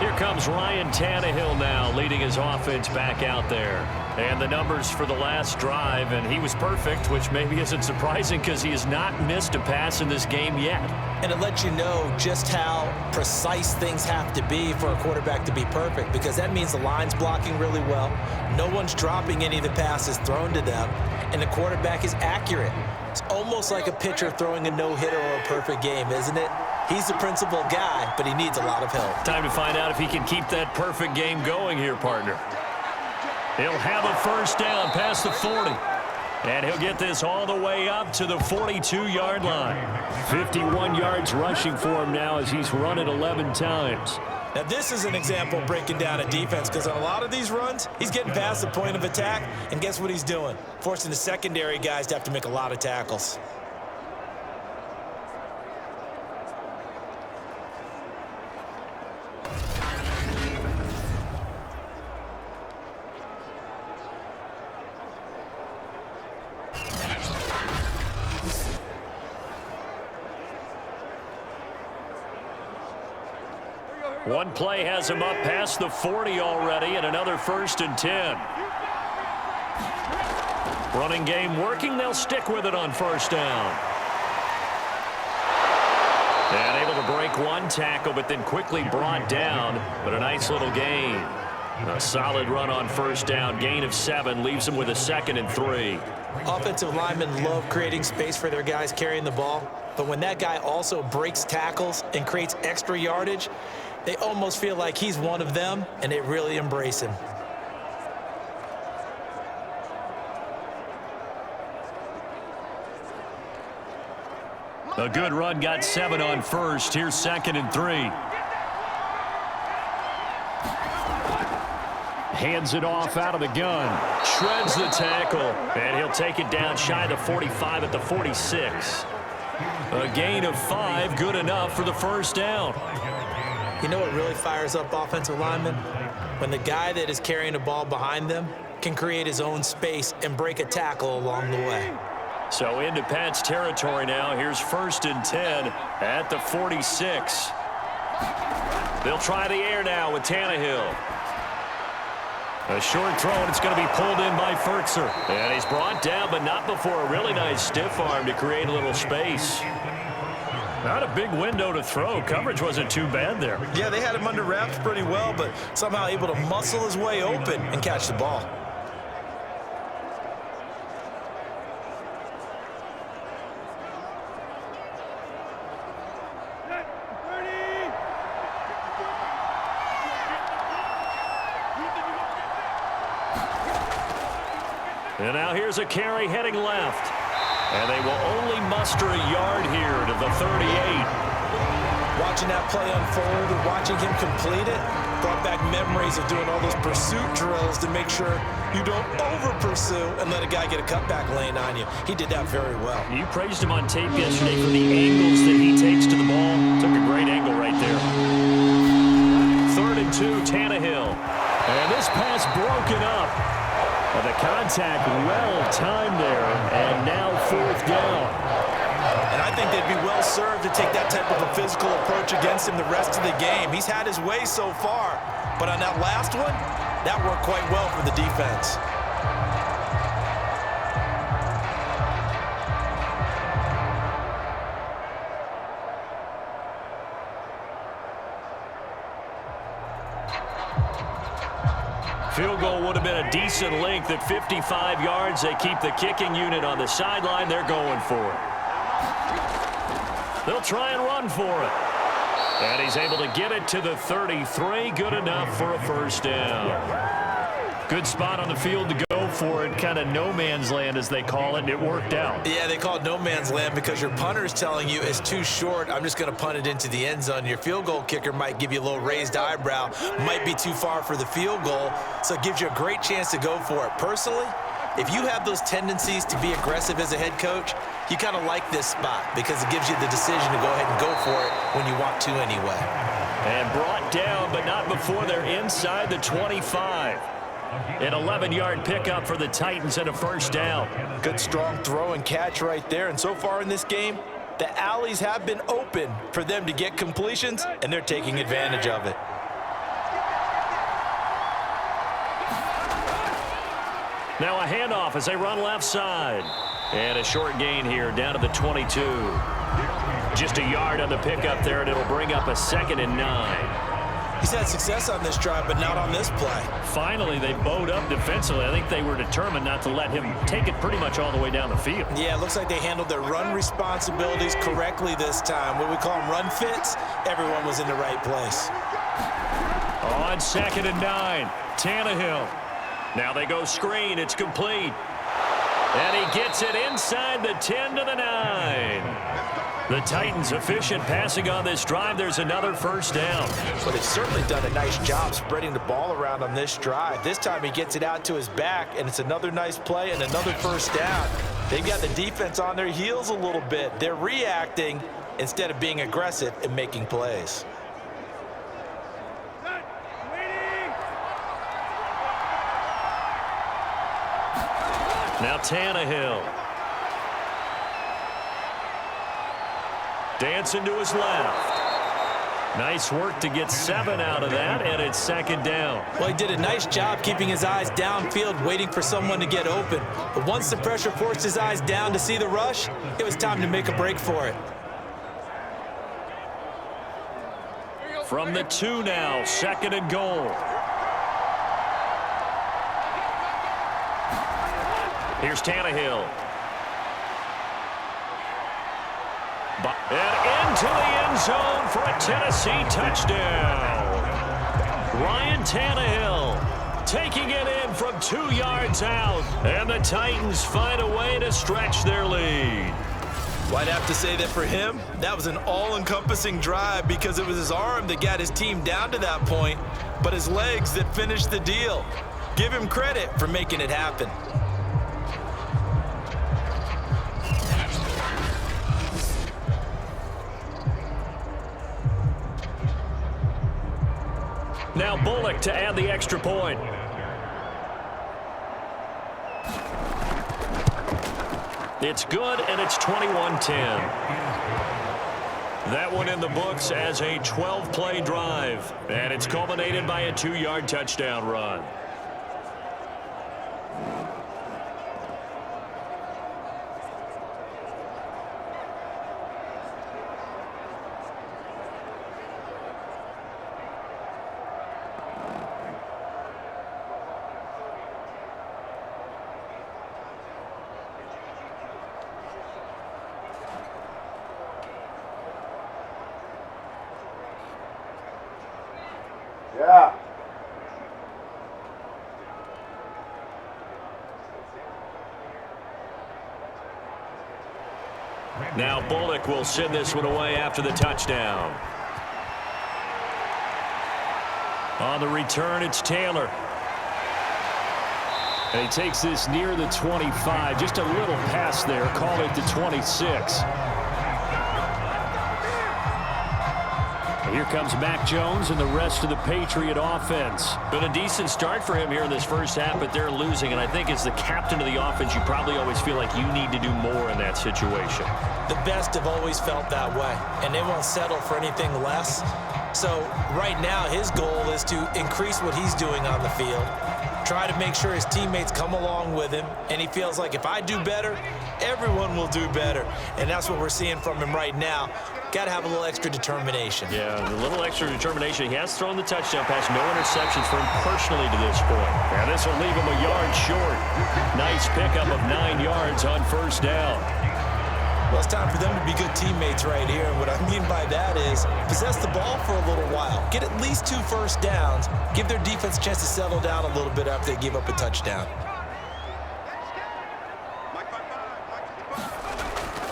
Here comes Ryan Tannehill now, leading his offense back out there. And the numbers for the last drive, and he was perfect, which maybe isn't surprising because he has not missed a pass in this game yet. And it lets you know just how precise things have to be for a quarterback to be perfect, because that means the line's blocking really well. No one's dropping any of the passes thrown to them, and the quarterback is accurate. It's almost like a pitcher throwing a no-hitter or a perfect game, isn't it? He's the principal guy, but he needs a lot of help. Time to find out if he can keep that perfect game going here, partner. He'll have a first down past the 40. And he'll get this all the way up to the 42-yard line. 51 yards rushing for him now as he's run it 11 times. Now, this is an example of breaking down a defense, because on a lot of these runs, he's getting past the point of attack, and guess what he's doing? Forcing the secondary guys to have to make a lot of tackles. One play has him up past the 40 already, and another 1st and 10. Running game working. They'll stick with it on 1st down. And able to break one tackle, but then quickly brought down. But a nice little gain. A solid run on 1st down. Gain of 7 leaves them with a 2nd and 3. Offensive linemen love creating space for their guys carrying the ball. But when that guy also breaks tackles and creates extra yardage, they almost feel like he's one of them, and they really embrace him. A good run, got 7 on 1st. Here's 2nd and 3. Hands it off out of the gun. Shreds the tackle, and he'll take it down shy of the 45 at the 46. A gain of 5, good enough for the 1st down. You know what really fires up offensive linemen? When the guy that is carrying the ball behind them can create his own space and break a tackle along the way. So into Pat's territory now. Here's 1st and 10 at the 46. They'll try the air now with Tannehill. A short throw, and it's going to be pulled in by Furtzer. And he's brought down, but not before a really nice stiff arm to create a little space. Not a big window to throw. Coverage wasn't too bad there. Yeah, they had him under wraps pretty well, but somehow able to muscle his way open and catch the ball. And now here's a carry heading left. And they will only muster a yard here to the 38. Watching that play unfold and watching him complete it brought back memories of doing all those pursuit drills to make sure you don't over-pursue and let a guy get a cutback lane on you. He did that very well. You praised him on tape yesterday for the angles that he takes to the ball. Took a great angle right there. 3rd and 2, Tannehill. And this pass broken up. The contact well-timed there, and now 4th down. And I think they'd be well served to take that type of a physical approach against him the rest of the game. He's had his way so far, but on that last one, that worked quite well for the defense. Field goal would have been a decent length at 55 yards. They keep the kicking unit on the sideline. They're going for it. They'll try and run for it. And he's able to get it to the 33. Good enough for a 1st down. Good spot on the field to go for it. Kind of no man's land, as they call it, and it worked out. Yeah, they call it no man's land because your punter is telling you it's too short. I'm just going to punt it into the end zone. Your field goal kicker might give you a little raised eyebrow. Might be too far for the field goal, so it gives you a great chance to go for it. Personally, if you have those tendencies to be aggressive as a head coach, you kind of like this spot because it gives you the decision to go ahead and go for it when you want to anyway. And brought down, but not before they're inside the 25. An 11-yard pickup for the Titans and a 1st down. Good strong throw and catch right there. And so far in this game, the alleys have been open for them to get completions, and they're taking advantage of it. Now a handoff as they run left side. And a short gain here down to the 22. Just a yard on the pickup there, and it'll bring up a 2nd and 9. He's had success on this drive, but not on this play. Finally, they bowed up defensively. I think they were determined not to let him take it pretty much all the way down the field. Yeah, it looks like they handled their run responsibilities correctly this time. What we call them run fits, everyone was in the right place. On 2nd and 9, Tannehill. Now they go screen. It's complete. And he gets it inside the 10 to the 9. The Titans efficient passing on this drive. There's another 1st down. But they've certainly done a nice job spreading the ball around on this drive. This time he gets it out to his back, and it's another nice play and another 1st down. They've got the defense on their heels a little bit. They're reacting instead of being aggressive and making plays. Now Tannehill. Dancing to his left. Nice work to get 7 out of that, and it's 2nd down. Well, he did a nice job keeping his eyes downfield, waiting for someone to get open. But once the pressure forced his eyes down to see the rush, it was time to make a break for it. From the 2 now, 2nd and goal. Here's Tannehill. And into the end zone for a Tennessee touchdown. Ryan Tannehill taking it in from 2 yards out. And the Titans find a way to stretch their lead. Well, I'd have to say that for him, that was an all-encompassing drive because it was his arm that got his team down to that point, but his legs that finished the deal. Give him credit for making it happen. Now Bullock to add the extra point. It's good, and it's 21-10. That one in the books as a 12-play drive, and it's culminated by a 2-yard touchdown run. Yeah. Now Bullock will send this one away after the touchdown. On the return, it's Taylor. And he takes this near the 25. Just a little pass there. Call it the 26. Here comes Mac Jones and the rest of the Patriot offense. Been a decent start for him here in this first half, but they're losing. And I think as the captain of the offense, you probably always feel like you need to do more in that situation. The best have always felt that way, and they won't settle for anything less. So right now, his goal is to increase what he's doing on the field, try to make sure his teammates come along with him, and he feels like if I do better, everyone will do better. And that's what we're seeing from him right now. Got to have a little extra determination. Yeah, a little extra determination. He has thrown the touchdown pass. No interceptions for him personally to this point. And this will leave him a yard short. Nice pickup of 9 yards on first down. Well, it's time for them to be good teammates right here. And what I mean by that is possess the ball for a little while. Get at least 2 first downs. Give their defense a chance to settle down a little bit after they give up a touchdown.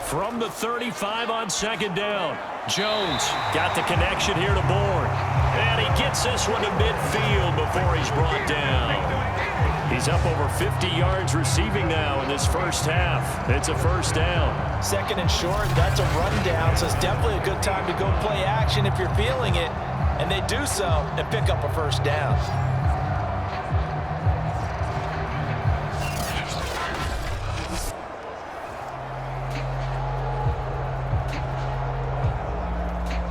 From the 35 on second down. Jones got the connection here to Bourne. And he gets this one to midfield before he's brought down. He's up over 50 yards receiving now in this first half. It's a first down. Second and short, that's a rundown, so it's definitely a good time to go play action if you're feeling it. And they do so and pick up a first down.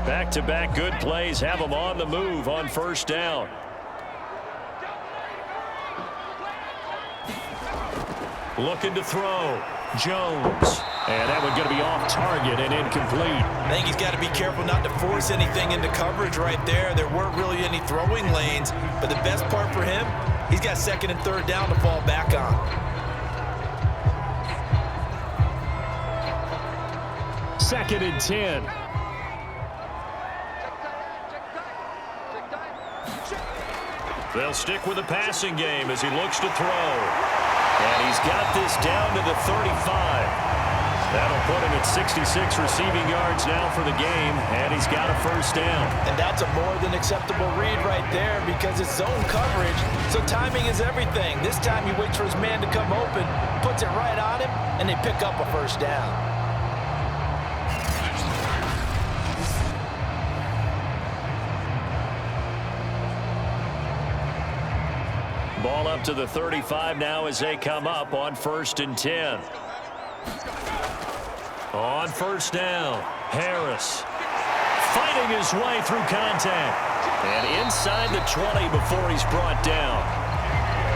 Back-to-back good plays have them on the move on first down. Looking to throw. Jones. And that one's going to be off target and incomplete. I think he's got to be careful not to force anything into coverage right there. There weren't really any throwing lanes. But the best part for him, he's got second and third down to fall back on. Second and 10. They'll stick with the passing game as he looks to throw. And he's got this down to the 35. That'll put him at 66 receiving yards now for the game, and he's got a first down. And that's a more than acceptable read right there because it's zone coverage, so timing is everything. This time he waits for his man to come open, puts it right on him, and they pick up a first down. Ball up to the 35 now as they come up on first and 10. On first down, Harris fighting his way through contact. And inside the 20 before he's brought down.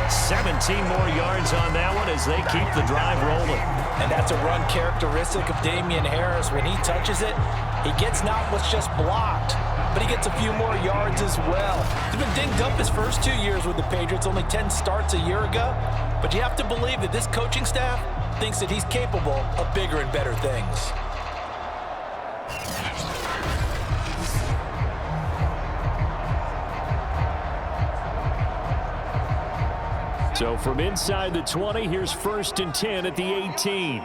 17 more yards on that one as they keep the drive rolling. And that's a run characteristic of Damian Harris. When he touches it, he gets not what's just blocked, but he gets a few more yards as well. He's been dinged up his first 2 years with the Patriots, only 10 starts a year ago. But you have to believe that this coaching staff thinks that he's capable of bigger and better things. So from inside the 20, here's first and 10 at the 18.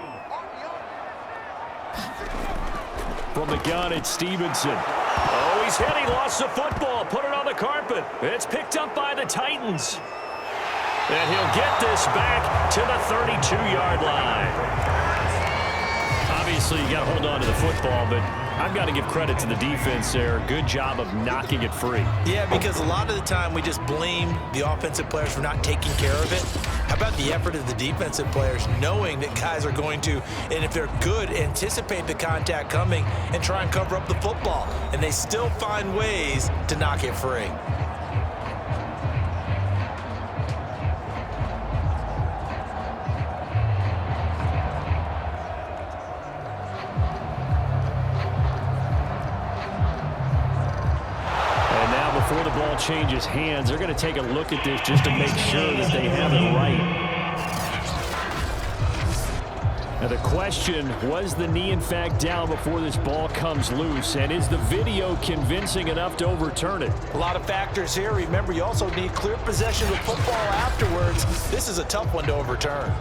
From the gun, it's Stevenson. Oh, he's hit. He lost the football. Put it on the carpet. It's picked up by the Titans. And he'll get this back to the 32-yard line. Obviously, you got to hold on to the football, but I've got to give credit to the defense there. Good job of knocking it free. Yeah, because a lot of the time we just blame the offensive players for not taking care of it. How about the effort of the defensive players knowing that guys are going to, and if they're good, anticipate the contact coming and try and cover up the football. And they still find ways to knock it free. Before the ball changes hands, they're going to take a look at this just to make sure that they have it right. Now the question, was the knee in fact down before this ball comes loose? And is the video convincing enough to overturn it? A lot of factors here. Remember, you also need clear possession of the football afterwards. This is a tough one to overturn.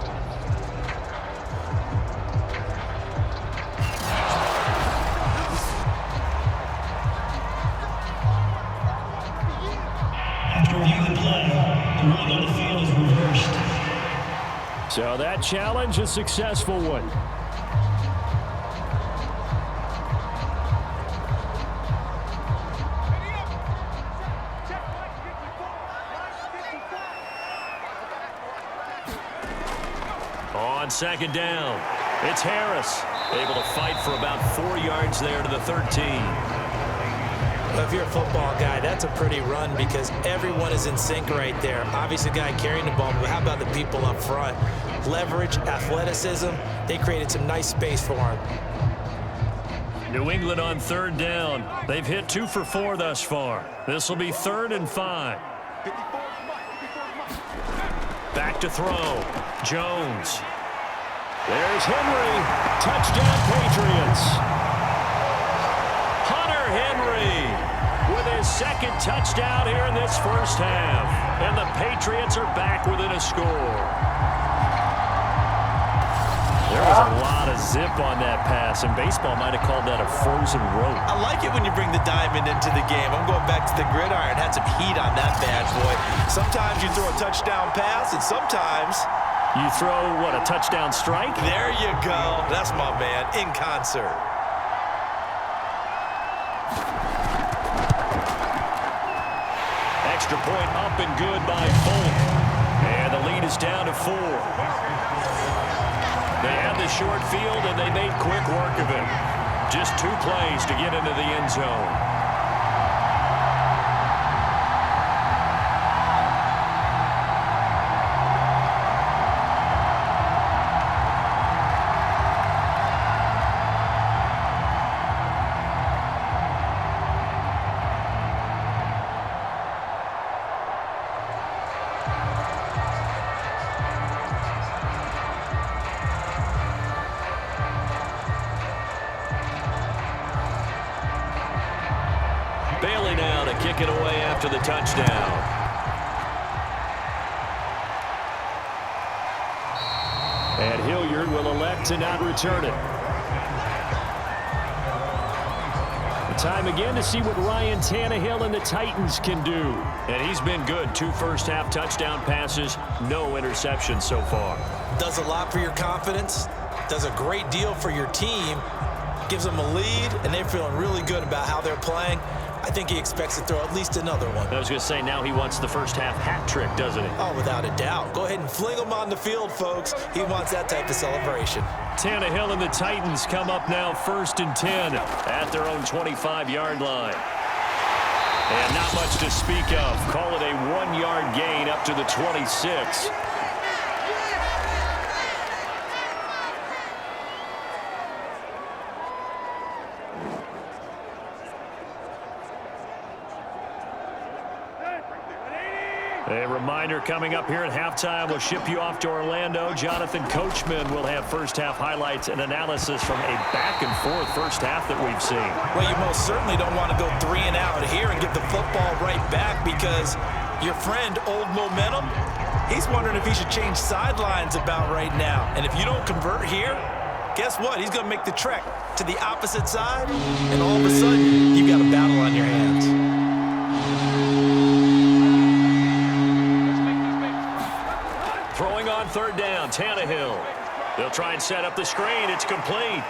So that challenge, a successful one. on second down. It's Harris, able to fight for about 4 yards there to the 13. Well, if you're a football guy, that's a pretty run because everyone is in sync right there. Obviously, the guy carrying the ball, but how about the people up front? Leverage, athleticism, they created some nice space for him. New England on third down. They've hit 2 for 4 thus far. This will be 3rd and 5. Back to throw. Jones. There's Henry. Touchdown, Patriots. Hunter Henry with his second touchdown here in this first half. And the Patriots are back within a score. There was a lot of zip on that pass, and baseball might have called that a frozen rope. I like it when you bring the diamond into the game. I'm going back to the gridiron. Had some heat on that bad boy. Sometimes you throw a touchdown pass, and sometimes you throw, what, a touchdown strike? There you go. That's my man, in concert. Extra point up and good by Folk. And the lead is down to 4. They had the short field, and they made quick work of it. Just 2 plays to get into the end zone. Bailey now to kick it away after the touchdown. And Hilliard will elect to not return it. The time again to see what Ryan Tannehill and the Titans can do. And he's been good. 2 first-half touchdown passes, no interceptions so far. Does a lot for your confidence. Does a great deal for your team. Gives them a lead, and they're feeling really good about how they're playing. I think he expects to throw at least another one. I was going to say, now he wants the first-half hat trick, doesn't he? Oh, without a doubt. Go ahead and fling him on the field, folks. He wants that type of celebration. Tannehill and the Titans come up now 1st and 10 at their own 25-yard line. And not much to speak of. Call it a 1-yard gain up to the 26. A reminder coming up here at halftime. We'll ship you off to Orlando. Jonathan Coachman will have first-half highlights and analysis from a back-and-forth first half that we've seen. Well, you most certainly don't want to go 3 and out here and give the football right back because your friend, Old Momentum, he's wondering if he should change sidelines about right now. And if you don't convert here, guess what? He's going to make the trek to the opposite side, and all of a sudden, you've got a battle on your hands. Throwing on 3rd down, Tannehill. They'll try and set up the screen. It's complete.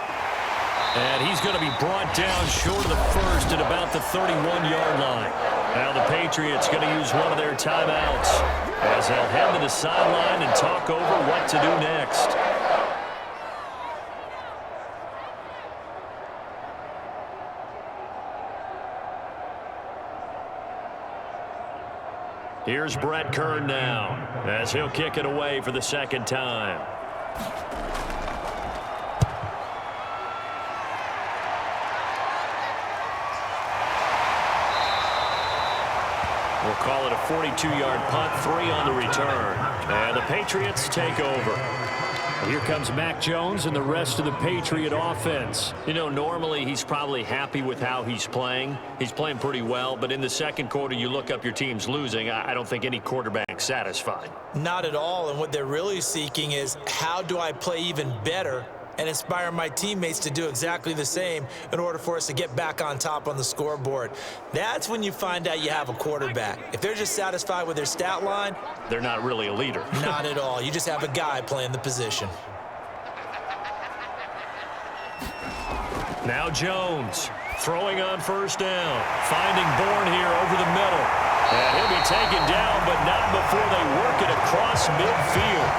And he's going to be brought down short of the first at about the 31-yard line. Now the Patriots going to use one of their timeouts as they'll head to the sideline and talk over what to do next. Here's Brett Kern now as he'll kick it away for the 2nd time. We'll call it a 42-yard punt, 3 on the return. And the Patriots take over. Here comes Mac Jones and the rest of the Patriot offense. You know, normally he's probably happy with how he's playing. He's playing pretty well, but in the 2nd quarter, you look up your team's losing. I don't think any quarterback's satisfied. Not at all, and what they're really seeking is how do I play even better and inspire my teammates to do exactly the same in order for us to get back on top on the scoreboard. That's when you find out you have a quarterback. If they're just satisfied with their stat line, they're not really a leader. Not at all. You just have a guy playing the position. Now Jones throwing on 1st down. Finding Bourne here over the middle. And he'll be taken down, but not before they work it across midfield.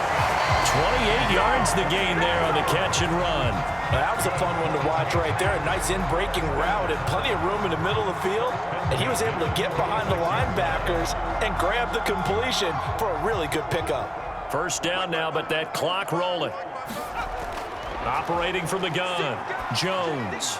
28 yards the gain there on the catch and run. Now, that was a fun one to watch right there. A nice in-breaking route and plenty of room in the middle of the field. And he was able to get behind the linebackers and grab the completion for a really good pickup. First down now, but that clock rolling. Operating from the gun, Jones.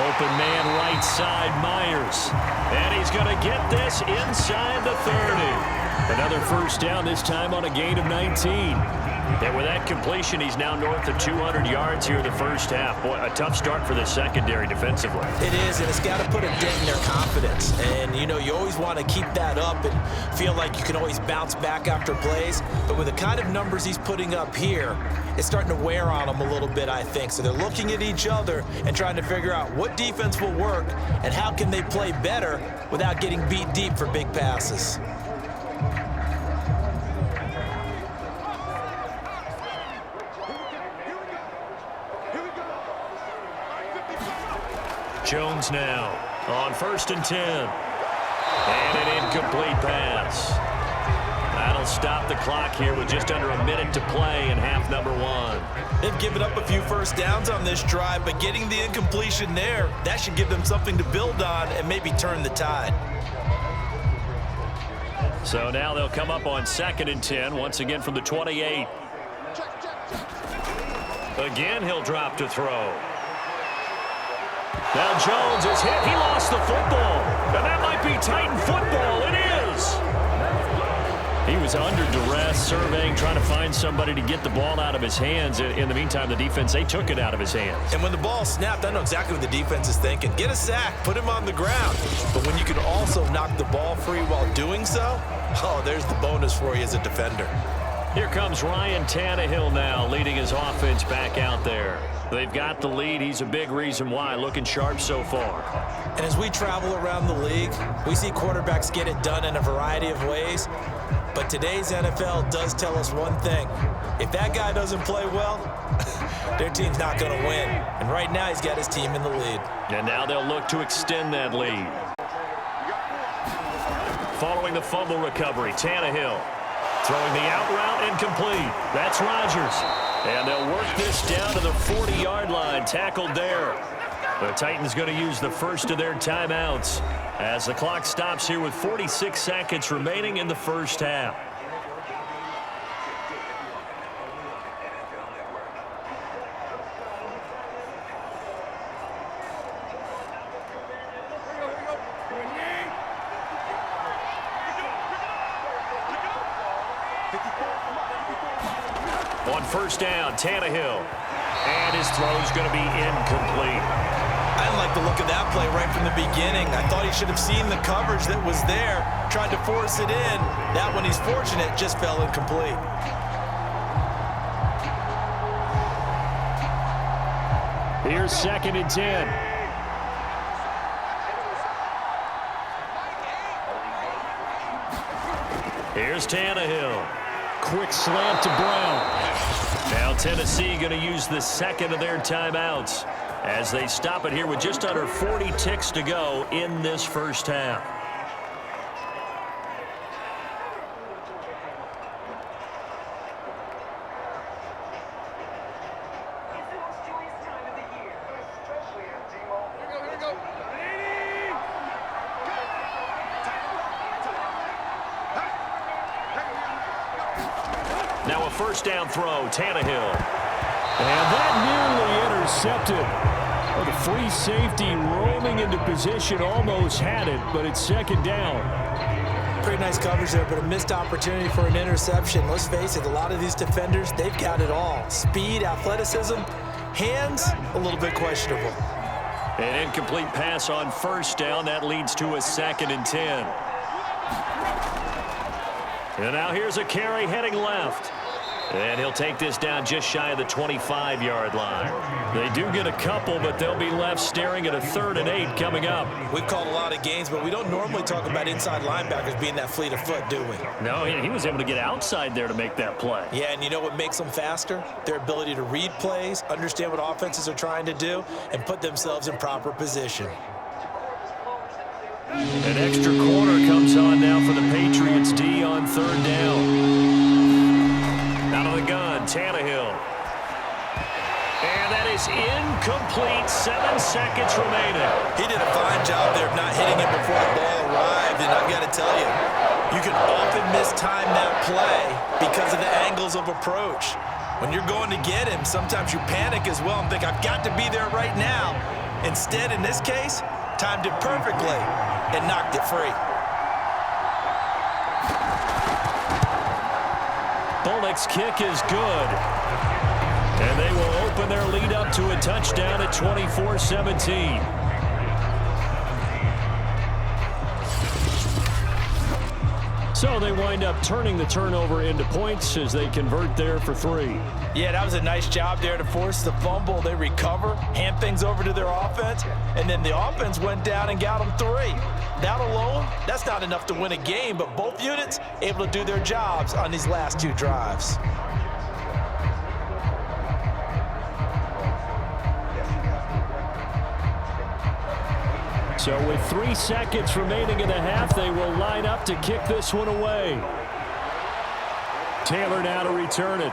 Open man right side, Myers. And he's going to get this inside the 30. Another first down, this time on a gain of 19. And with that completion, he's now north of 200 yards here in the first half. Boy, a tough start for the secondary defensively. It is, and it's got to put a dent in their confidence. And, you know, you always want to keep that up and feel like you can always bounce back after plays. But with the kind of numbers he's putting up here, it's starting to wear on them a little bit, I think. So they're looking at each other and trying to figure out what defense will work and how can they play better without getting beat deep for big passes. Jones now on 1st and 10. And an incomplete pass. That'll stop the clock here with just under a minute to play in half number 1. They've given up a few first downs on this drive, but getting the incompletion there, that should give them something to build on and maybe turn the tide. So now they'll come up on 2nd and 10, once again from the 28. Again, he'll drop to throw. Now Jones is hit. He lost the football. And that might be Titan football. It is. He was under duress, surveying, trying to find somebody to get the ball out of his hands. In the meantime, the defense, they took it out of his hands. And when the ball snapped, I know exactly what the defense is thinking. Get a sack, put him on the ground. But when you can also knock the ball free while doing so, oh, there's the bonus for you as a defender. Here comes Ryan Tannehill now, leading his offense back out there. They've got the lead. He's a big reason why. Looking sharp so far. And as we travel around the league, we see quarterbacks get it done in a variety of ways. But today's NFL does tell us one thing. If that guy doesn't play well, their team's not going to win. And right now, he's got his team in the lead. And now they'll look to extend that lead. Following the fumble recovery, Tannehill throwing the out route incomplete. That's Rodgers. And they'll work this down to the 40-yard line, tackled there. The Titans going to use the first of their timeouts as the clock stops here with 46 seconds remaining in the first half. On first down, Tannehill. And his throw's going to be incomplete. I didn't like the look of that play right from the beginning. I thought he should have seen the coverage that was there, tried to force it in. That one, he's fortunate, just fell incomplete. Here's 2nd and 10. Here's Tannehill. Quick slant to Brown. Now Tennessee going to use the second of their timeouts as they stop it here with just under 40 ticks to go in this first half. Now a first down throw, Tannehill. And that nearly intercepted. Well, the free safety roaming into position almost had it, but it's 2nd down. Pretty nice coverage there, but a missed opportunity for an interception. Let's face it, a lot of these defenders, they've got it all. Speed, athleticism, hands, a little bit questionable. An incomplete pass on first down. That leads to a 2nd and 10. And now here's a carry heading left. And he'll take this down just shy of the 25-yard line. They do get a couple, but they'll be left staring at a 3rd and 8 coming up. We've called a lot of games, but we don't normally talk about inside linebackers being that fleet of foot, do we? No, he was able to get outside there to make that play. Yeah, and you know what makes them faster? Their ability to read plays, understand what offenses are trying to do, and put themselves in proper position. An extra corner comes on now for the Patriots D on 3rd down. Out of the gun, on Tannehill. And that is incomplete. 7 seconds remaining. He did a fine job there of not hitting it before the ball arrived, and I've got to tell you, you can often mistime that play because of the angles of approach. When you're going to get him, sometimes you panic as well and think, I've got to be there right now. Instead, in this case, timed it perfectly and knocked it free. Bullock's kick is good. And they will open their lead up to a touchdown at 24-17. So they wind up turning the turnover into points as they convert there for 3. Yeah, that was a nice job there to force the fumble. They recover, hand things over to their offense, and then the offense went down and got them 3. That alone, that's not enough to win a game, but both units able to do their jobs on these last 2 drives. So with 3 seconds remaining in the half, they will line up to kick this one away. Taylor now to return it.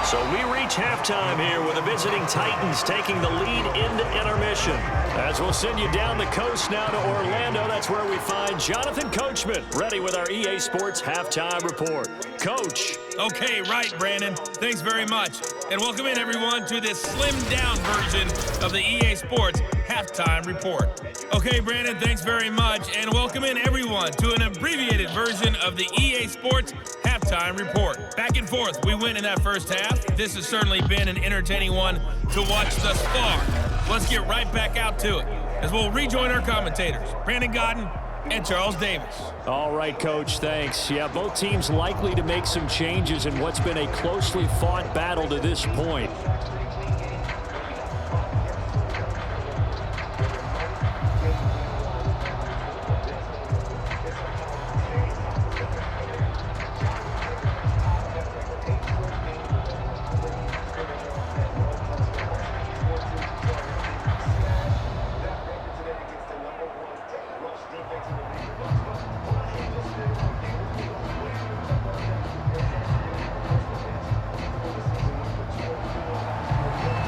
So we reach halftime here with the visiting Titans taking the lead into intermission. As we'll send you down the coast now to Orlando, that's where we find Jonathan Coachman ready with our EA Sports Halftime Report. Coach. Okay, right, Brandon. Thanks very much. And welcome in, everyone, to this slimmed-down version of the EA Sports Halftime Report. Okay, Brandon, thanks very much. And welcome in, everyone, to an abbreviated version of the EA Sports Halftime Report. Back and forth, we win in that first half. This has certainly been an entertaining one to watch thus far. Let's get right back out to it as we'll rejoin our commentators, Brandon Godden and Charles Davis. All right, Coach, thanks. Yeah, both teams likely to make some changes in what's been a closely fought battle to this point.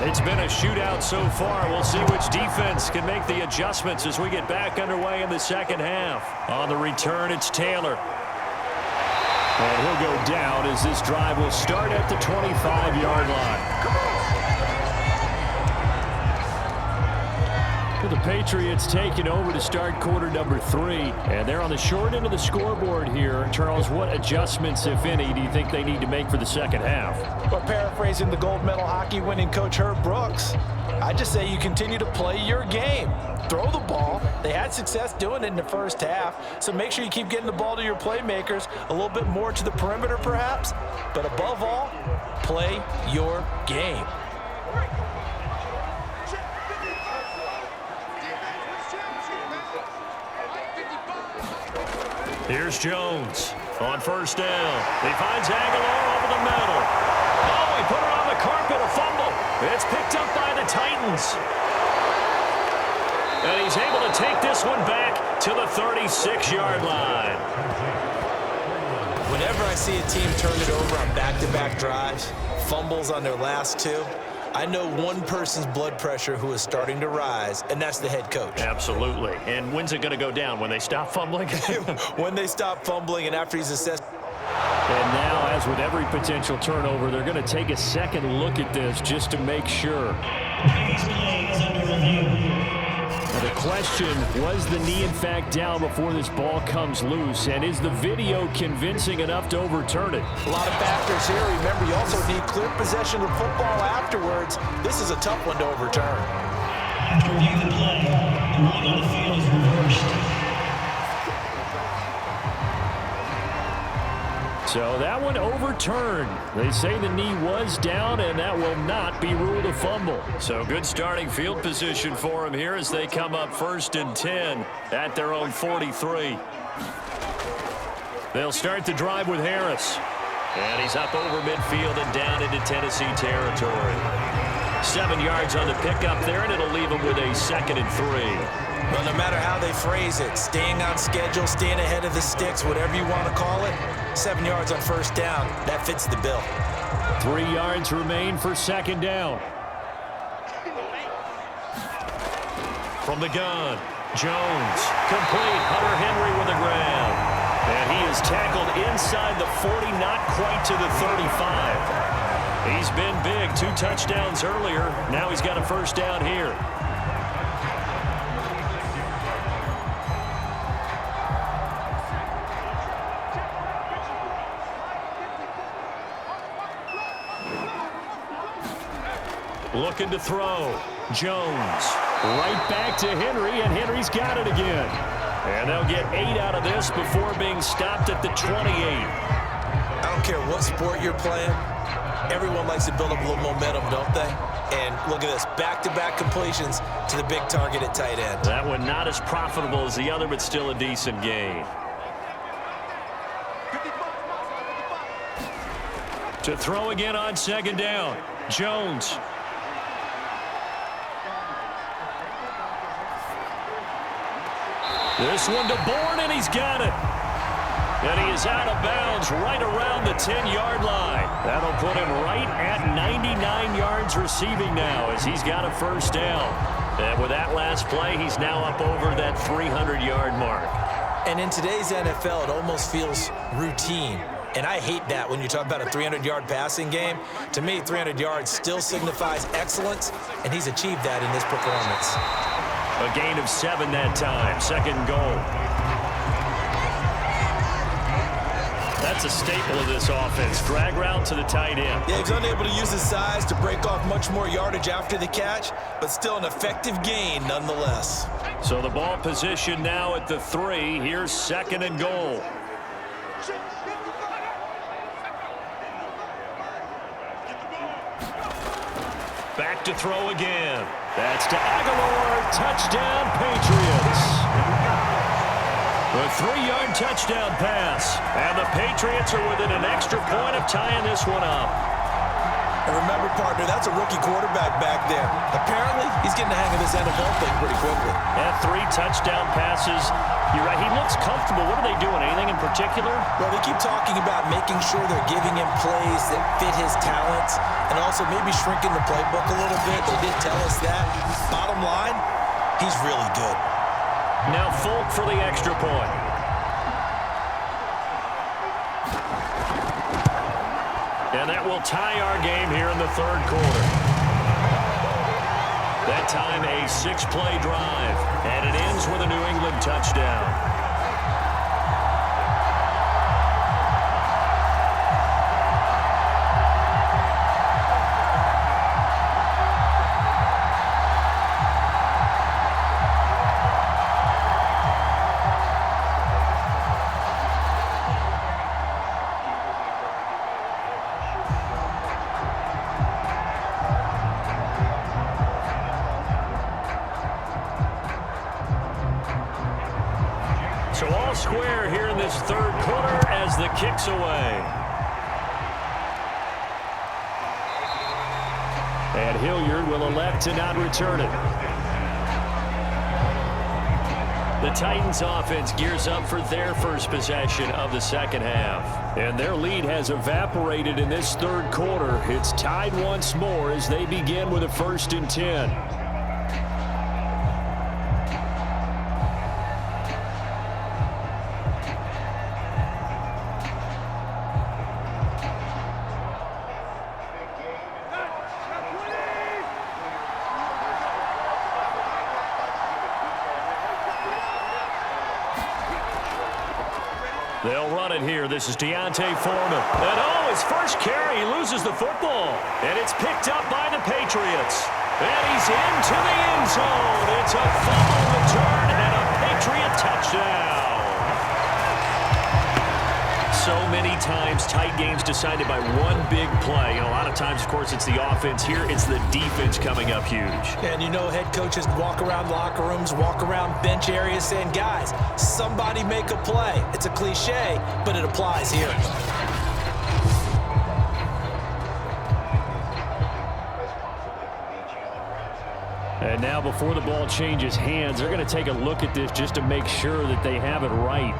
It's been a shootout so far. We'll see which defense can make the adjustments as we get back underway in the second half. On the return, it's Taylor. And he'll go down as this drive will start at the 25-yard line. The Patriots taking over to start quarter number 3. And they're on the short end of the scoreboard here. Charles, what adjustments, if any, do you think they need to make for the second half? Well, paraphrasing the gold medal hockey winning coach Herb Brooks, I just say you continue to play your game. Throw the ball. They had success doing it in the first half, so make sure you keep getting the ball to your playmakers, a little bit more to the perimeter perhaps, but above all, play your game. Here's Jones on first down. He finds Aguilar over the middle. Oh, he put it on the carpet, a fumble. It's picked up by the Titans. And he's able to take this one back to the 36-yard line. Whenever I see a team turn it over on back-to-back drives, fumbles on their last 2, I know one person's blood pressure who is starting to rise, and that's the head coach. Absolutely. And when's it going to go down? When they stop fumbling? When they stop fumbling and after he's assessed. And now, as with every potential turnover, they're going to take a second look at this just to make sure. Previous play is under review. Now the question, was the knee in fact down before this ball comes loose? And is the video convincing enough to overturn it? A lot of factors here. Remember, you also need clear possession of the football afterwards. This is a tough one to overturn. After reviewing the play, the ruling on the field is reversed. So that one overturned. They say the knee was down, and that will not be ruled a fumble. So good starting field position for them here as they come up 1st and 10 at their own 43. They'll start the drive with Harris. And he's up over midfield and down into Tennessee territory. 7 yards on the pickup there, and it'll leave him with a 2nd and 3. Well, no matter how they phrase it, staying on schedule, staying ahead of the sticks, whatever you want to call it, 7 yards on first down, that fits the bill. 3 yards remain for second down. From the gun, Jones, complete, Hunter Henry with a grab. And he is tackled inside the 40, not quite to the 35. He's been big, 2 touchdowns earlier. Now he's got a first down here. Looking to throw. Jones right back to Henry, and Henry's got it again. And they'll get 8 out of this before being stopped at the 28. I don't care what sport you're playing. Everyone likes to build up a little momentum, don't they? And look at this, back-to-back completions to the big target at tight end. That one not as profitable as the other, but still a decent gain. To throw again on second down. Jones. This one to Bourne, and he's got it. And he is out of bounds right around the 10-yard line. That'll put him right at 99 yards receiving now as he's got a first down. And with that last play, he's now up over that 300-yard mark. And in today's NFL, it almost feels routine. And I hate that when you talk about a 300-yard passing game. To me, 300 yards still signifies excellence, and he's achieved that in this performance. A gain of 7 that time. Second goal. That's a staple of this offense. Drag route to the tight end. Yeah, he's unable to use his size to break off much more yardage after the catch, but still an effective gain nonetheless. So the ball position now at the 3. Here's second and goal. Back to throw again. That's to Aguilar. Touchdown, Patriots. A 3-yard touchdown pass. And the Patriots are within an extra point of tying this one up. And remember, partner, that's a rookie quarterback back there. Apparently, he's getting the hang of this NFL thing pretty quickly. And 3 touchdown passes. You're right, he looks comfortable. What are they doing? Anything in particular? Well, they keep talking about making sure they're giving him plays that fit his talents and also maybe shrinking the playbook a little bit. They did tell us that. Bottom line, he's really good. Now Folk for the extra point. And that will tie our game here in the third quarter. That time a 6-play drive, and it ends with a New England touchdown. So all square here in this third quarter as the kick's away. And Hilliard will elect to not return it. The Titans offense gears up for their first possession of the second half. And their lead has evaporated in this third quarter. It's tied once more as they begin with a 1st and 10. They'll run it here. This is Deontay Foreman. And oh, his first carry, he loses the football. And it's picked up by the Patriots. And he's into the end zone. It's a fumble return and a Patriot touchdown. So many times, tight games decided by one big play. And a lot of times, of course, it's the offense. Here, it's the defense coming up huge. And you know head coaches walk around locker rooms, walk around bench areas saying, guys, somebody make a play. It's a cliche, but it applies here. And now before the ball changes hands, they're going to take a look at this just to make sure that they have it right.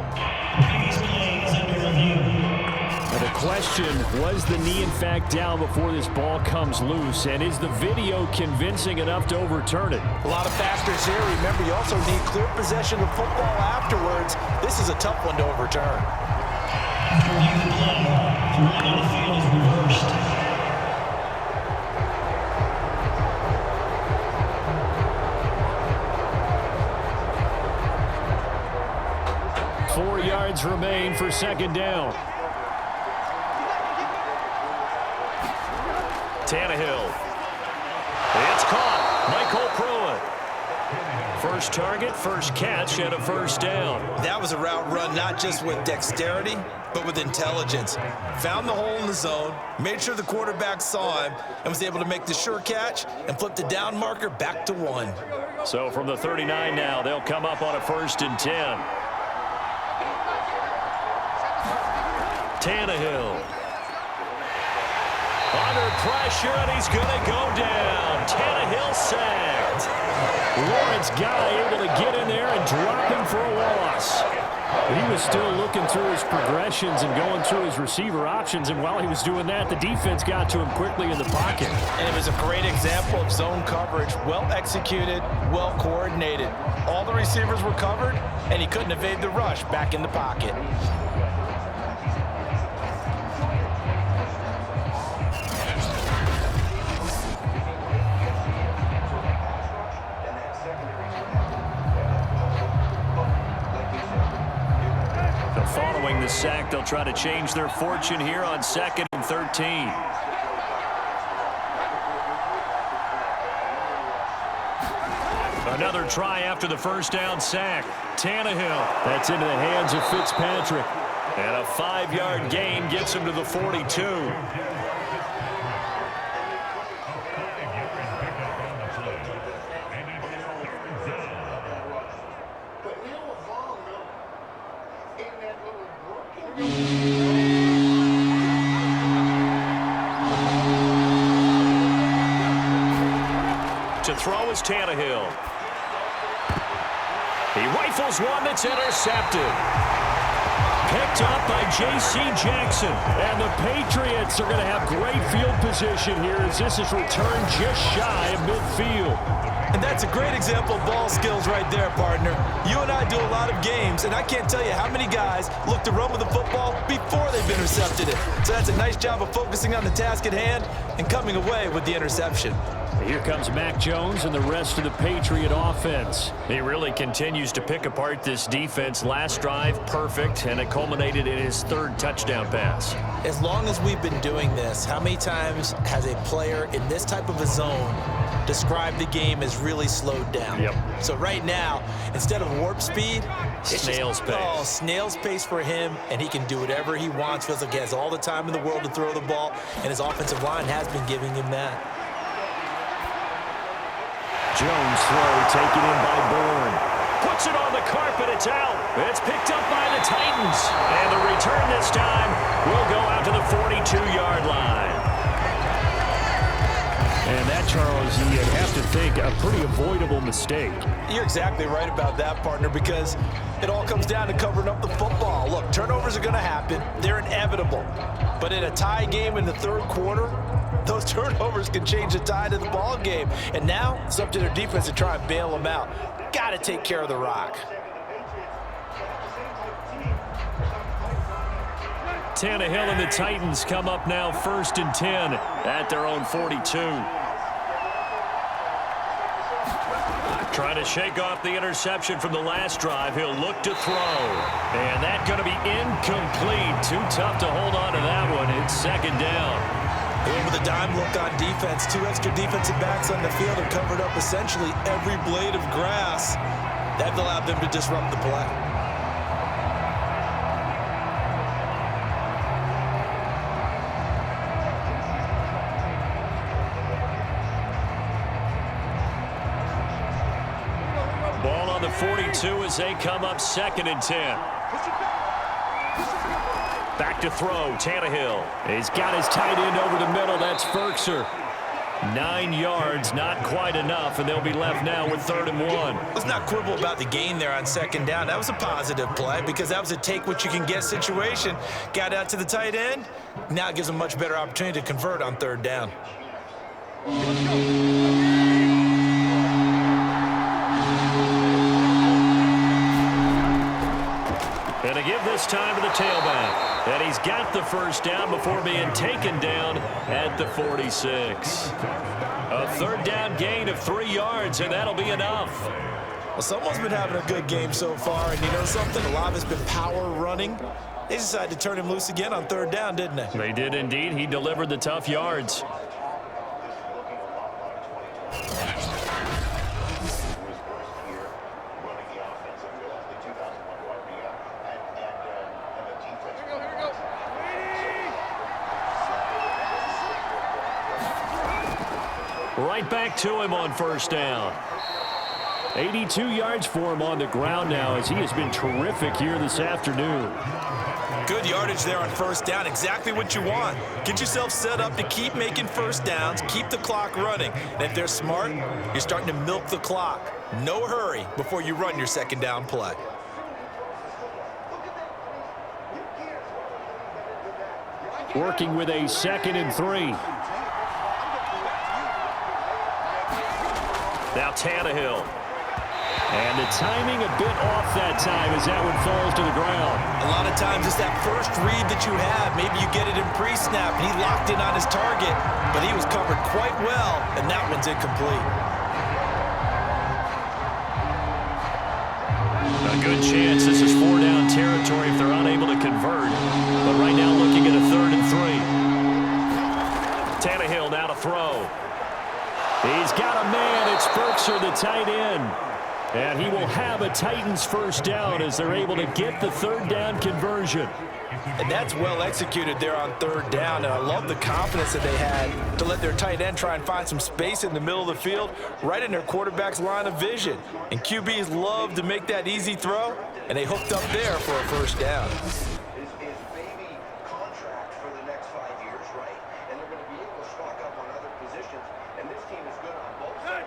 Previous play is under review. And the question, was the knee in fact down before this ball comes loose? And is the video convincing enough to overturn it? A lot of factors here. Remember, you also need clear possession of football afterwards. This is a tough one to overturn. After review the play, the ruling on the field is reversed. 4 yards remain for second down. Tannehill. It's caught. Michael Pruitt. First target, first catch, and a first down. That was a route run not just with dexterity, but with intelligence. Found the hole in the zone, made sure the quarterback saw him, and was able to make the sure catch and flip the down marker back to 1. So from the 39 now, they'll come up on a 1st and 10. Tannehill. Under pressure, and he's going to go down. Tannehill sacked. Lawrence Guy able to get in there and drop him for a loss. But he was still looking through his progressions and going through his receiver options, and while he was doing that, the defense got to him quickly in the pocket. And it was a great example of zone coverage. Well executed, well coordinated. All the receivers were covered, and he couldn't evade the rush back in the pocket. Following the sack, they'll try to change their fortune here on 2nd and 13. Another try after the first down sack. Tannehill. That's into the hands of Fitzpatrick. And a 5-yard gain gets him to the 42. To throw is Tannehill. He rifles one that's intercepted. Picked up by J.C. Jackson. And the Patriots are going to have great field position here as this is returned just shy of midfield. And that's a great example of ball skills right there, partner. You and I do a lot of games, and I can't tell you how many guys look to run with the football before they've intercepted it. So that's a nice job of focusing on the task at hand and coming away with the interception. Here comes Mac Jones and the rest of the Patriot offense. He really continues to pick apart this defense. Last drive, perfect, and it culminated in his 3rd touchdown pass. As long as we've been doing this, how many times has a player in this type of a zone described the game as really slowed down? Yep. So right now, instead of warp speed, it's snail's pace. Oh, snail's pace for him, and he can do whatever he wants. Feels like he has all the time in the world to throw the ball, and his offensive line has been giving him that. Jones throw taken in by Bourne. Puts it on the carpet. It's out. It's picked up by the Titans. And the return this time will go out to the 42-yard line. And that, Charles, you'd have to think a pretty avoidable mistake. You're exactly right about that, partner, because it all comes down to covering up the football. Look, turnovers are going to happen. They're inevitable. But in a tie game in the 3rd quarter, those turnovers can change the tide of the ball game. And now it's up to their defense to try and bail them out. Got to take care of the rock. Tannehill and the Titans come up now 1st and 10 at their own 42. Trying to shake off the interception from the last drive. He'll look to throw. And that's going to be incomplete. Too tough to hold on to that one. It's 2nd down. With a dime look on defense, 2 extra defensive backs on the field have covered up essentially every blade of grass. That allowed them to disrupt the play. Ball on the 42 as they come up 2nd and 10. Back to throw, Tannehill. He's got his tight end over the middle. That's Ferkser. 9 yards, not quite enough, and they'll be left now with 3rd and 1. Let's not quibble about the gain there on 2nd down. That was a positive play because that was a take-what-you-can-get situation. Got out to the tight end. Now it gives them a much better opportunity to convert on 3rd down. And to give this time to the tailback. And he's got the 1st down before being taken down at the 46. A 3rd down gain of 3 yards, and that'll be enough. Well, someone's been having a good game so far, and you know something? A lot of it's been power running. They decided to turn him loose again on 3rd down, didn't they? They did indeed. He delivered the tough yards. Right back to him on 1st down. 82 yards for him on the ground now as he has been terrific here this afternoon. Good yardage there on 1st down. Exactly what you want. Get yourself set up to keep making 1st downs, keep the clock running. And if they're smart, you're starting to milk the clock. No hurry before you run your 2nd down play. Working with a 2nd and 3. Now Tannehill. And the timing a bit off that time as that one falls to the ground. A lot of times it's that first read that you have. Maybe you get it in pre-snap, and he locked in on his target, but he was covered quite well, and that one's incomplete. A good chance this is 4-down territory if they're unable to convert. But right now looking at a 3rd and 3. Tannehill now to throw. He's got a man. It's Berkshire, the tight end. And he will have a Titans 1st down as they're able to get the 3rd down conversion. And that's well executed there on 3rd down. And I love the confidence that they had to let their tight end try and find some space in the middle of the field, right in their quarterback's line of vision. And QBs love to make that easy throw, and they hooked up there for a 1st down.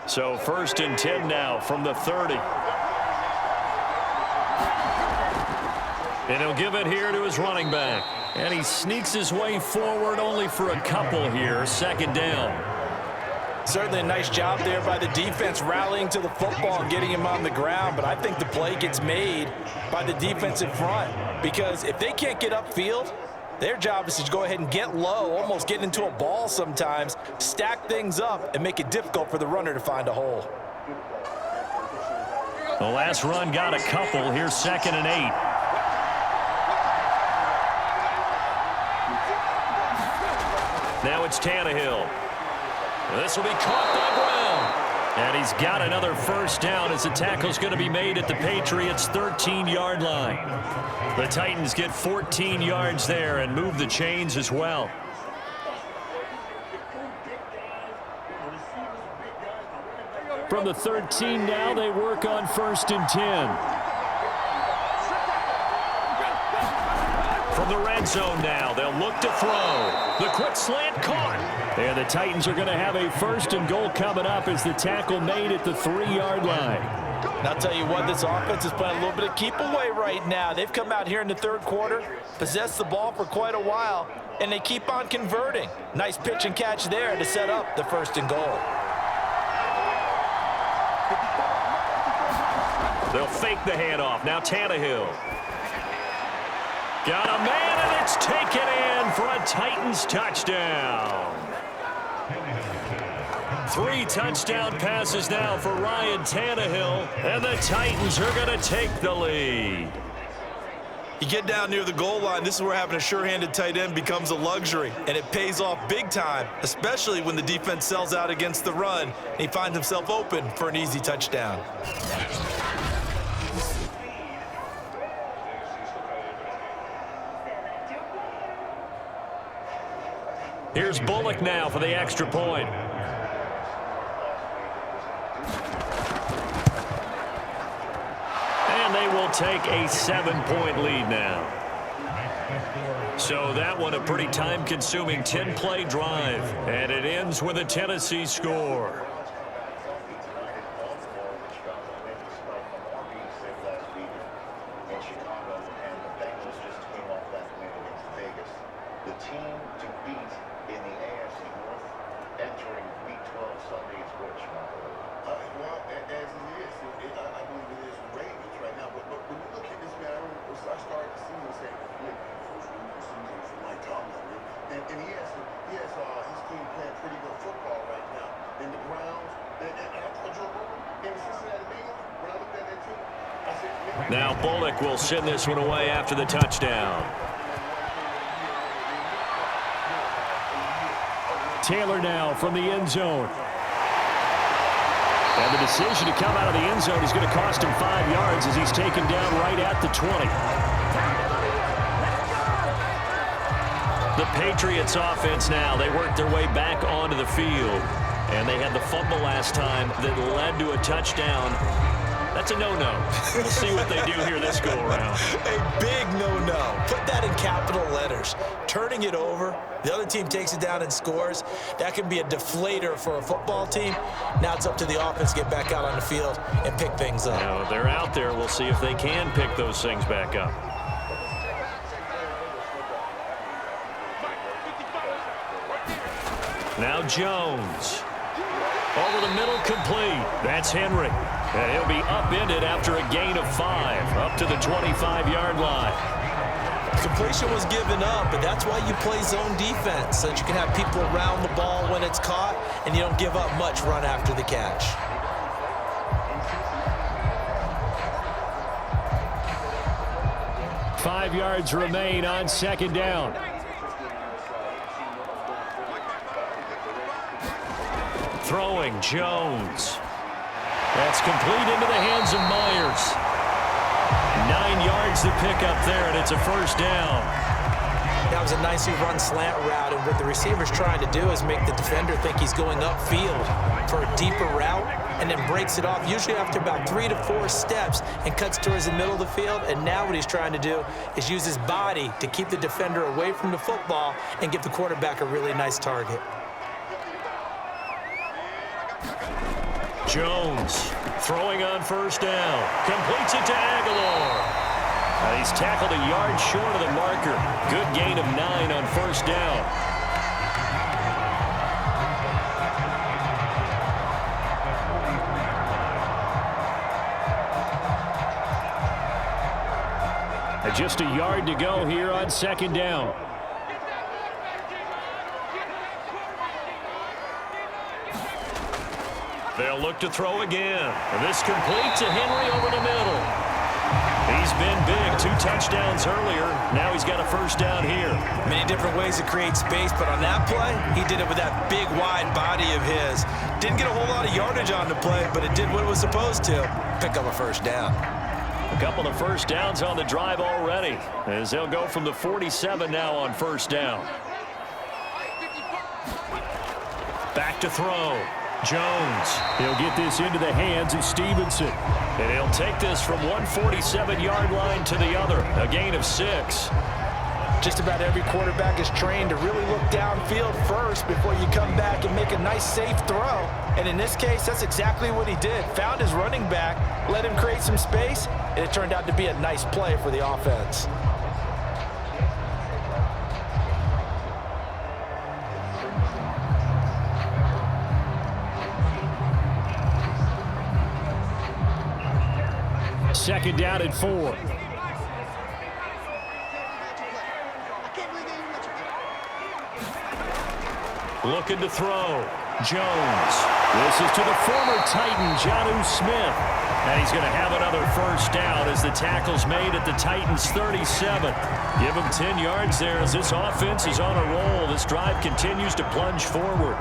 So 1st and 10 now from the 30. And he'll give it here to his running back. And he sneaks his way forward only for a couple here. 2nd down. Certainly a nice job there by the defense rallying to the football and getting him on the ground. But I think the play gets made by the defensive front. Because if they can't get upfield, their job is to go ahead and get low, almost get into a ball sometimes, stack things up, and make it difficult for the runner to find a hole. The last run got a couple. Here's 2nd and 8. Now it's Tannehill. This will be caught by Brown. And he's got another 1st down as the tackle's going to be made at the Patriots' 13-yard line. The Titans get 14 yards there and move the chains as well. From the 13 now, they work on 1st and 10. From the red zone now, they'll look to throw. The quick slant caught. And the Titans are going to have a 1st and goal coming up as the tackle made at the 3-yard line. And I'll tell you what, this offense is playing a little bit of keep away right now. They've come out here in the 3rd quarter, possessed the ball for quite a while, and they keep on converting. Nice pitch and catch there to set up the 1st and goal. They'll fake the handoff. Now Tannehill. Got a man, and it's taken in for a Titans touchdown. 3 touchdown passes now for Ryan Tannehill, and the Titans are going to take the lead. You get down near the goal line, this is where having a sure-handed tight end becomes a luxury, and it pays off big time, especially when the defense sells out against the run, and he finds himself open for an easy touchdown. Here's Bullock now for the extra point. And they will take a 7-point lead now. So that one a pretty time-consuming 10-play drive, and it ends with a Tennessee score. The team to beat in the AFC North entering Week 12 Sunday is which, Marco? Well, as it is, I believe it is Ravens right now. But when you look at this, man, I started the season saying, first week of the season is Mike Tomlin. And he has his team playing pretty good football right now. And the Browns, and I told Joe Burrow, and the Cincinnati Bengals, when I looked at that team, I said, man. Now Bullock will send this one away after the touchdown. Taylor now from the end zone. And the decision to come out of the end zone is going to cost him 5 yards as he's taken down right at the 20. The Patriots offense now, they worked their way back onto the field. And they had the fumble last time that led to a touchdown. That's a no-no. We'll see what they do here this go-around. A big no-no. Put that in capital letters. Turning it over, the other team takes it down and scores. That can be a deflator for a football team. Now it's up to the offense to get back out on the field and pick things up. Now, they're out there. We'll see if they can pick those things back up. Now Jones. Over the middle, complete. That's Henry. And he'll be upended after a gain of 5, up to the 25-yard line. Completion was given up, but that's why you play zone defense, so that you can have people around the ball when it's caught, and you don't give up much run after the catch. Five yards remain on second down. Throwing Jones. That's complete into the hands of Myers. 9 yards to pick up there, and it's a first down. That was a nicely run slant route, and what the receiver's trying to do is make the defender think he's going upfield for a deeper route, and then breaks it off, usually after about 3 to 4 steps, and cuts towards the middle of the field. And now what he's trying to do is use his body to keep the defender away from the football and give the quarterback a really nice target. Jones throwing on first down. Completes it to Aguilar. He's tackled a yard short of the marker. Good gain of 9 on first down. Just a yard to go here on second down. They'll look to throw again. And this complete to Henry over the middle. He's been big. 2 touchdowns earlier. Now he's got a first down here. Many different ways to create space, but on that play, he did it with that big, wide body of his. Didn't get a whole lot of yardage on the play, but it did what it was supposed to. Pick up a first down. A couple of first downs on the drive already, as they'll go from the 47 now on first down. Back to throw. Jones. He'll get this into the hands of Stevenson. And he'll take this from one 47-yard line to the other. A gain of 6. Just about every quarterback is trained to really look downfield first before you come back and make a nice, safe throw. And in this case, that's exactly what he did. Found his running back, let him create some space, and it turned out to be a nice play for the offense. Second down and 4. Looking to throw. Jones. This is to the former Titan, Jonnu Smith. And he's going to have another first down as the tackle's made at the Titans' 37. Give him 10 yards there as this offense is on a roll. This drive continues to plunge forward.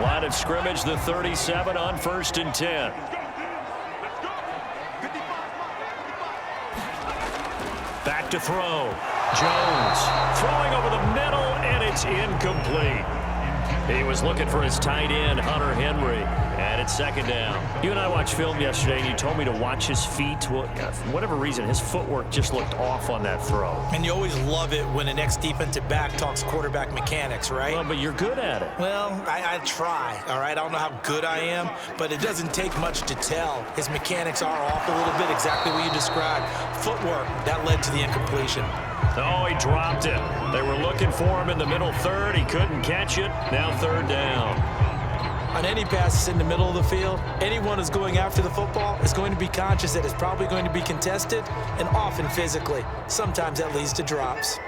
Line of scrimmage, the 37 on 1st and 10. Back to throw. Jones throwing over the middle, and it's incomplete. He was looking for his tight end, Hunter Henry, And it's second down. You and I watched film yesterday, and you told me to watch his feet. Well, for whatever reason, his footwork just looked off on that throw. And you always love it when an ex-defensive back talks quarterback mechanics, right? Well, but you're good at it. Well, I try, all right? I don't know how good I am, but it doesn't take much to tell. His mechanics are off a little bit, exactly what you described. Footwork, that led to the incompletion. Oh, he dropped it. They were looking for him in the middle third. He couldn't catch it. Now third down. On any passes in the middle of the field, anyone who's going after the football is going to be conscious that it's probably going to be contested and often physically. Sometimes that leads to drops.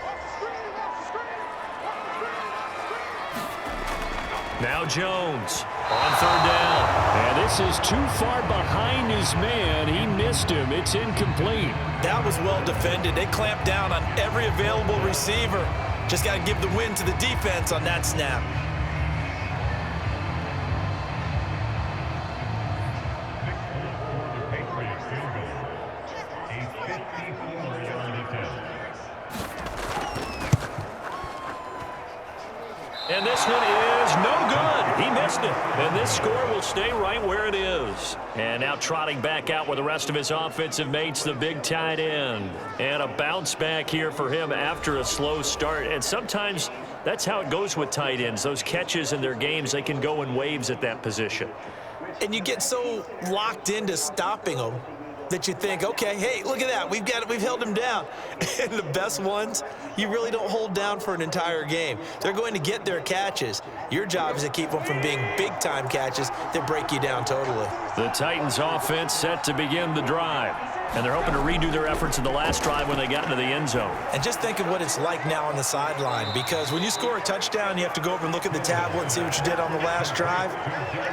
Now Jones on third down. And this is too far behind his man. He missed him. It's incomplete. That was well defended. They clamped down on every available receiver. Just got to give the win to the defense on that snap. And this one is no good. He missed it. And this score will stay right where it is. And now trotting back out with the rest of his offensive mates, the big tight end. And a bounce back here for him after a slow start. And sometimes that's how it goes with tight ends. Those catches in their games, they can go in waves at that position. And you get so locked into stopping them that you think, okay, hey, look at that. We've held him down. And the best ones, you really don't hold down for an entire game. They're going to get their catches. Your job is to keep them from being big-time catches that break you down totally. The Titans offense set to begin the drive. And they're hoping to redo their efforts in the last drive when they got into the end zone. And just think of what it's like now on the sideline, because when you score a touchdown, you have to go over and look at the tablet and see what you did on the last drive.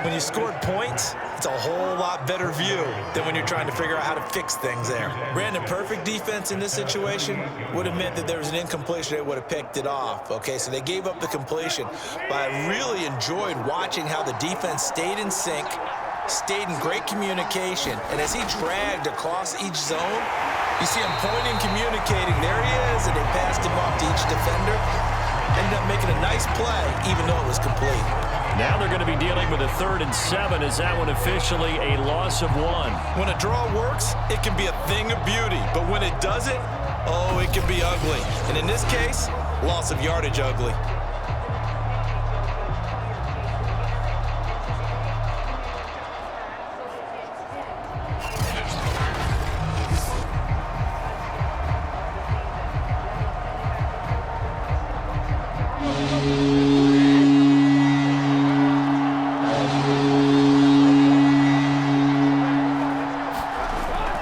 When you scored points, it's a whole lot better view than when you're trying to figure out how to fix things there. Brandon, perfect defense in this situation would have meant that there was an incompletion. They would have picked it off. Okay, so they gave up the completion. But I really enjoyed watching how the defense stayed in sync, stayed in great communication, and as he dragged across each zone, you see him pointing, communicating. There he is, and they passed him off to each defender. Ended up making a nice play, even though it was complete. Now they're going to be dealing with a 3rd and 7. Is that one officially a loss of 1? When a draw works, it can be a thing of beauty, but when it doesn't, oh, it can be ugly. And in this case, loss of yardage ugly.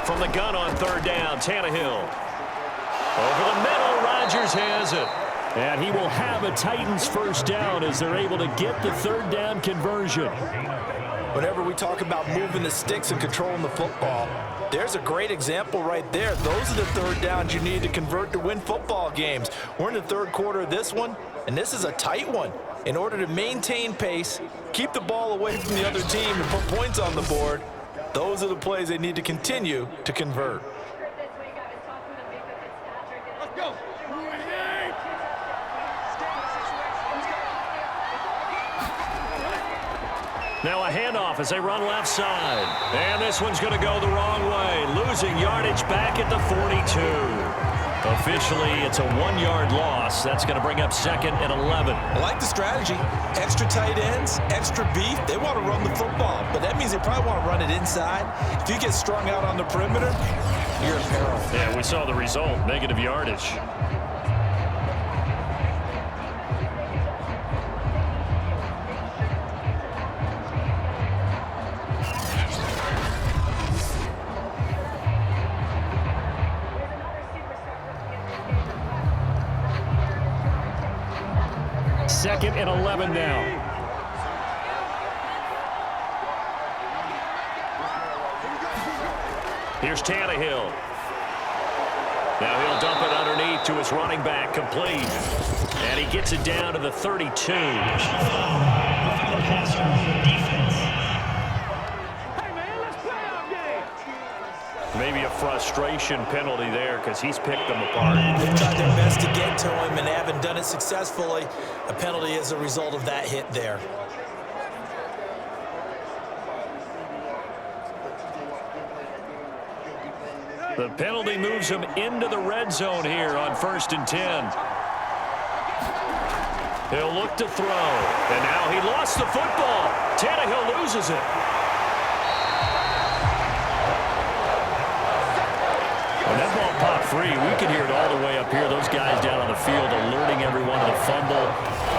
From the gun on 3rd down, Tannehill. Over the middle, Rodgers has it. And he will have a Titans first down as they're able to get the 3rd down conversion. Whenever we talk about moving the sticks and controlling the football, there's a great example right there. Those are the 3rd downs you need to convert to win football games. We're in the 3rd quarter of this one, and this is a tight one. In order to maintain pace, keep the ball away from the other team, and put points on the board, those are the plays they need to continue to convert. Let's go. Now a handoff as they run left side. And this one's going to go the wrong way. Losing yardage back at the 42. Officially, it's a 1-yard loss. That's going to bring up 2nd and 11. I like the strategy. Extra tight ends, extra beef. They want to run the football, but that means they probably want to run it inside. If you get strung out on the perimeter, you're in peril. Yeah, we saw the result, negative yardage. Second and 11 now. Here's Tannehill. Now he'll dump it underneath to his running back, complete. And he gets it down to the 32. Maybe a frustration penalty there because he's picked them apart. They've tried their best to get to him and haven't done it successfully. A penalty as a result of that hit there. The penalty moves him into the red zone here on 1st and 10. He'll look to throw. And now he lost the football. Tannehill loses it. When that ball popped free, we could hear it all the way up here. Those guys down on the field alerting everyone to the fumble.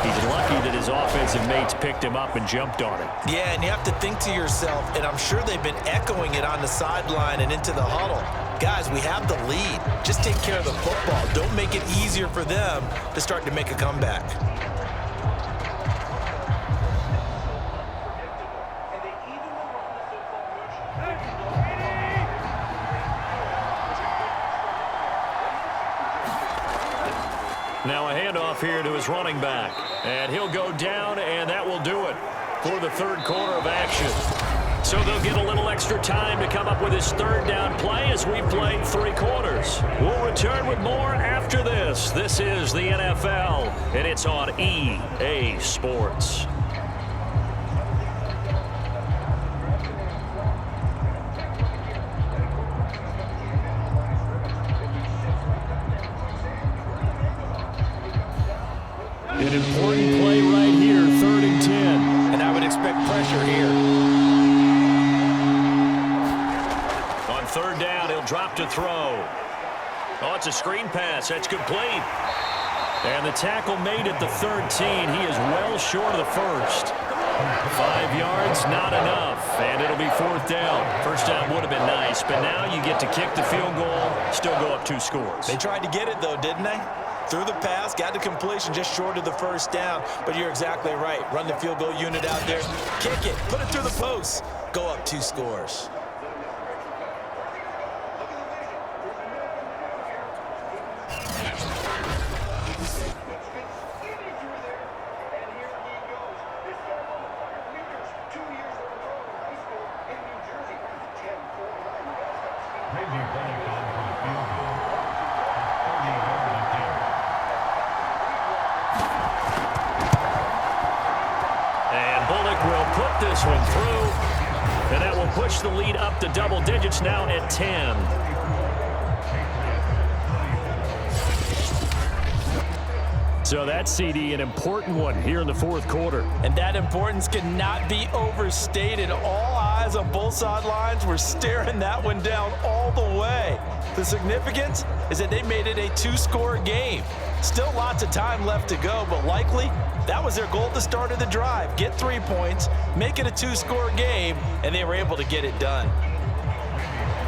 He's lucky that his offensive mates picked him up and jumped on it. Yeah, and you have to think to yourself, and I'm sure they've been echoing it on the sideline and into the huddle. Guys, we have the lead. Just take care of the football. Don't make it easier for them to start to make a comeback. Now a handoff here to his running back. And he'll go down, and that will do it for the third quarter of action. So they'll get a little extra time to come up with his third down play as we played 3 quarters. We'll return with more after this. This is the NFL, and it's on EA Sports. An important play right here, 3rd and 10. And I would expect pressure here. On 3rd down, he'll drop to throw. Oh, it's a screen pass. That's complete. And the tackle made at the 13. He is well short of the first. 5 yards, not enough. And it'll be 4th down. First down would have been nice, but now you get to kick the field goal, still go up 2 scores. They tried to get it, though, didn't they? Threw the pass, got the completion just short of the first down. But you're exactly right. Run the field goal unit out there. Kick it. Put it through the post. Go up 2 scores. This one through, and that will push the lead up to double digits now at 10. So that CD, an important one here in the 4th quarter. And that importance cannot be overstated. All eyes on both sidelines were staring that one down all the way. The significance is that they made it a 2-score game. Still lots of time left to go, but likely that was their goal at the start of the drive. Get 3 points, make it a 2-score game, and they were able to get it done.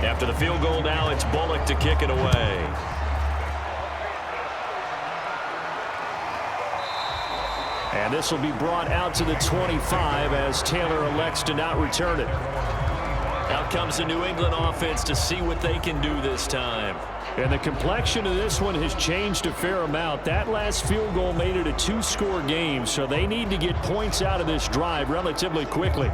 After the field goal now, it's Bullock to kick it away. And this will be brought out to the 25 as Taylor elects to not return it. Out comes the New England offense to see what they can do this time. And the complexion of this one has changed a fair amount. That last field goal made it a 2-score game, so they need to get points out of this drive relatively quickly.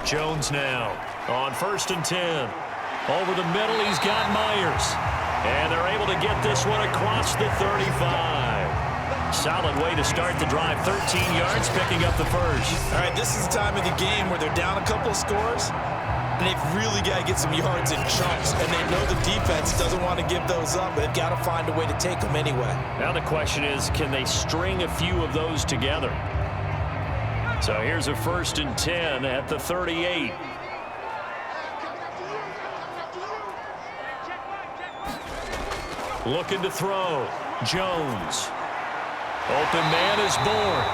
Jones now on 1st and 10. Over the middle, he's got Myers. And they're able to get this one across the 35. Solid way to start the drive. 13 yards, picking up the first. All right, this is the time of the game where they're down a couple of scores, and they've really got to get some yards in chunks. And they know the defense doesn't want to give those up, but they've got to find a way to take them anyway. Now the question is, can they string a few of those together? So here's a 1st and 10 at the 38. Looking to throw. Jones. Open man is born.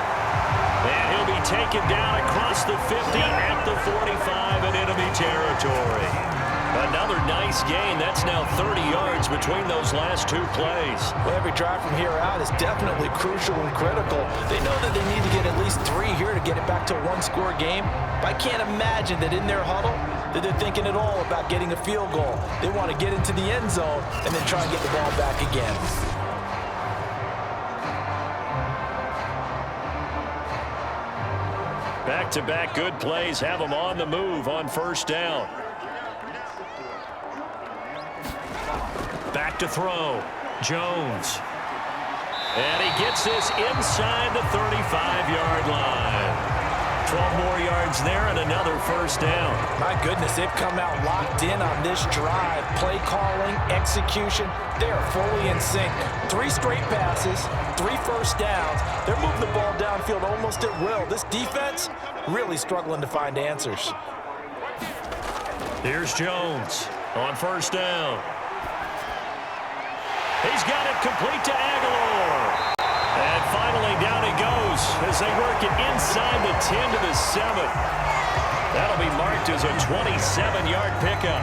And he'll be taken down across the 50 at the 45 in enemy territory. Another nice gain. That's now 30 yards between those last 2 plays. Well, every drive from here out is definitely crucial and critical. They know that they need to get at least 3 here to get it back to a 1-score game. But I can't imagine that in their huddle that they're thinking at all about getting a field goal. They want to get into the end zone and then try and get the ball back again. Back-to-back good plays have them on the move on 1st down. Back to throw. Jones. And he gets this inside the 35-yard line. 12 more yards there and another first down. My goodness, they've come out locked in on this drive. Play calling, execution, they are fully in sync. 3 straight passes, 3 first downs. They're moving the ball downfield almost at will. This defense really struggling to find answers. Here's Jones on first down. He's got it complete to Aguilar. And finally down he goes as they work it inside the 10 to the 7. That'll be marked as a 27-yard pickup.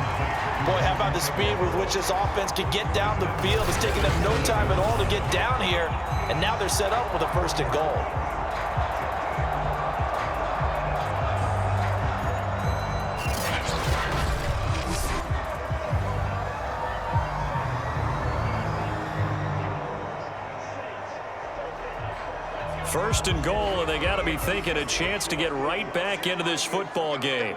Boy, how about the speed with which this offense can get down the field? It's taking them no time at all to get down here. And now they're set up with a 1st and goal. First and goal, and they got to be thinking a chance to get right back into this football game.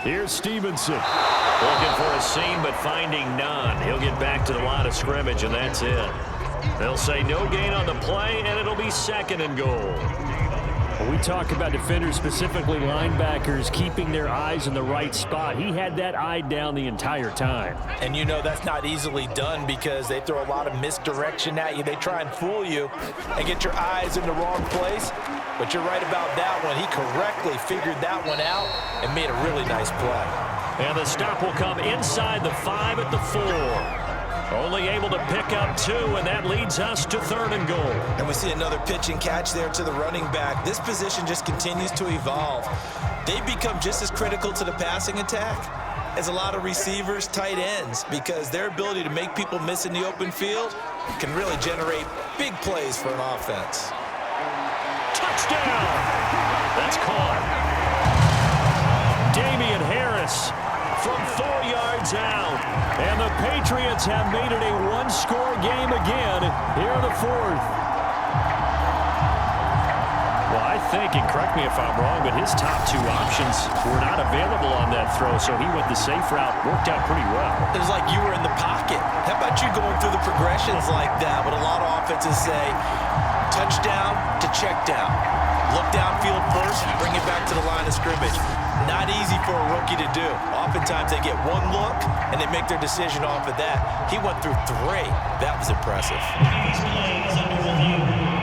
Here's Stevenson. Looking for a seam, but finding none. He'll get back to the line of scrimmage, and that's it. They'll say no gain on the play, and it'll be 2nd and goal. When we talk about defenders, specifically linebackers, keeping their eyes in the right spot, he had that eye down the entire time. And you know that's not easily done because they throw a lot of misdirection at you. They try and fool you and get your eyes in the wrong place. But you're right about that one. He correctly figured that one out and made a really nice play. And the stop will come inside the 5 at the 4. Only able to pick up 2, and that leads us to 3rd and goal. And we see another pitch and catch there to the running back. This position just continues to evolve. They've become just as critical to the passing attack as a lot of receivers, tight ends, because their ability to make people miss in the open field can really generate big plays for an offense. Touchdown! That's caught. Damian Harris from 4 yards out. And the Patriots have made it a 1-score game again here in the 4th. Well, I think, and correct me if I'm wrong, but his top 2 options were not available on that throw, so he went the safe route. Worked out pretty well. It was like you were in the pocket. How about you going through the progressions like that? What a lot of offenses say, touchdown to check down. Look downfield first, bring it back to the line of scrimmage. Not easy for a rookie to do. Oftentimes they get 1 look and they make their decision off of that. He went through 3. That was impressive. This play is under review.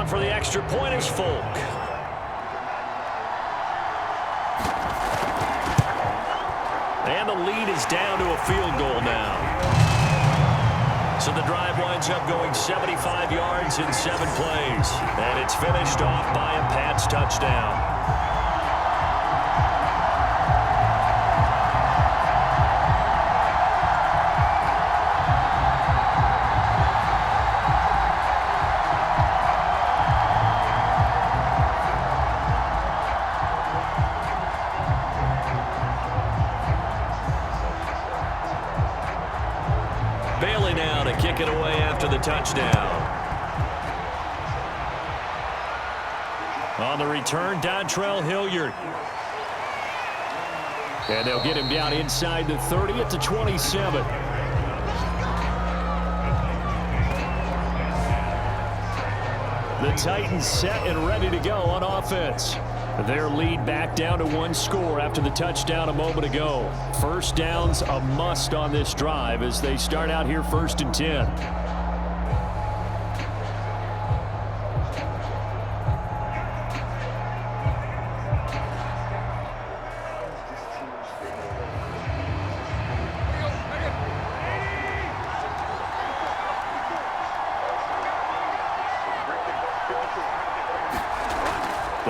For the extra point is Folk. And the lead is down to a field goal now. So the drive winds up going 75 yards in 7 plays. And it's finished off by a Pats touchdown. Bailey now to kick it away after the touchdown. On the return, Dontrell Hilliard. And they'll get him down inside the 30 at the 27. The Titans set and ready to go on offense. Their lead back down to 1 score after the touchdown a moment ago. First down's a must on this drive as they start out here 1st and 10.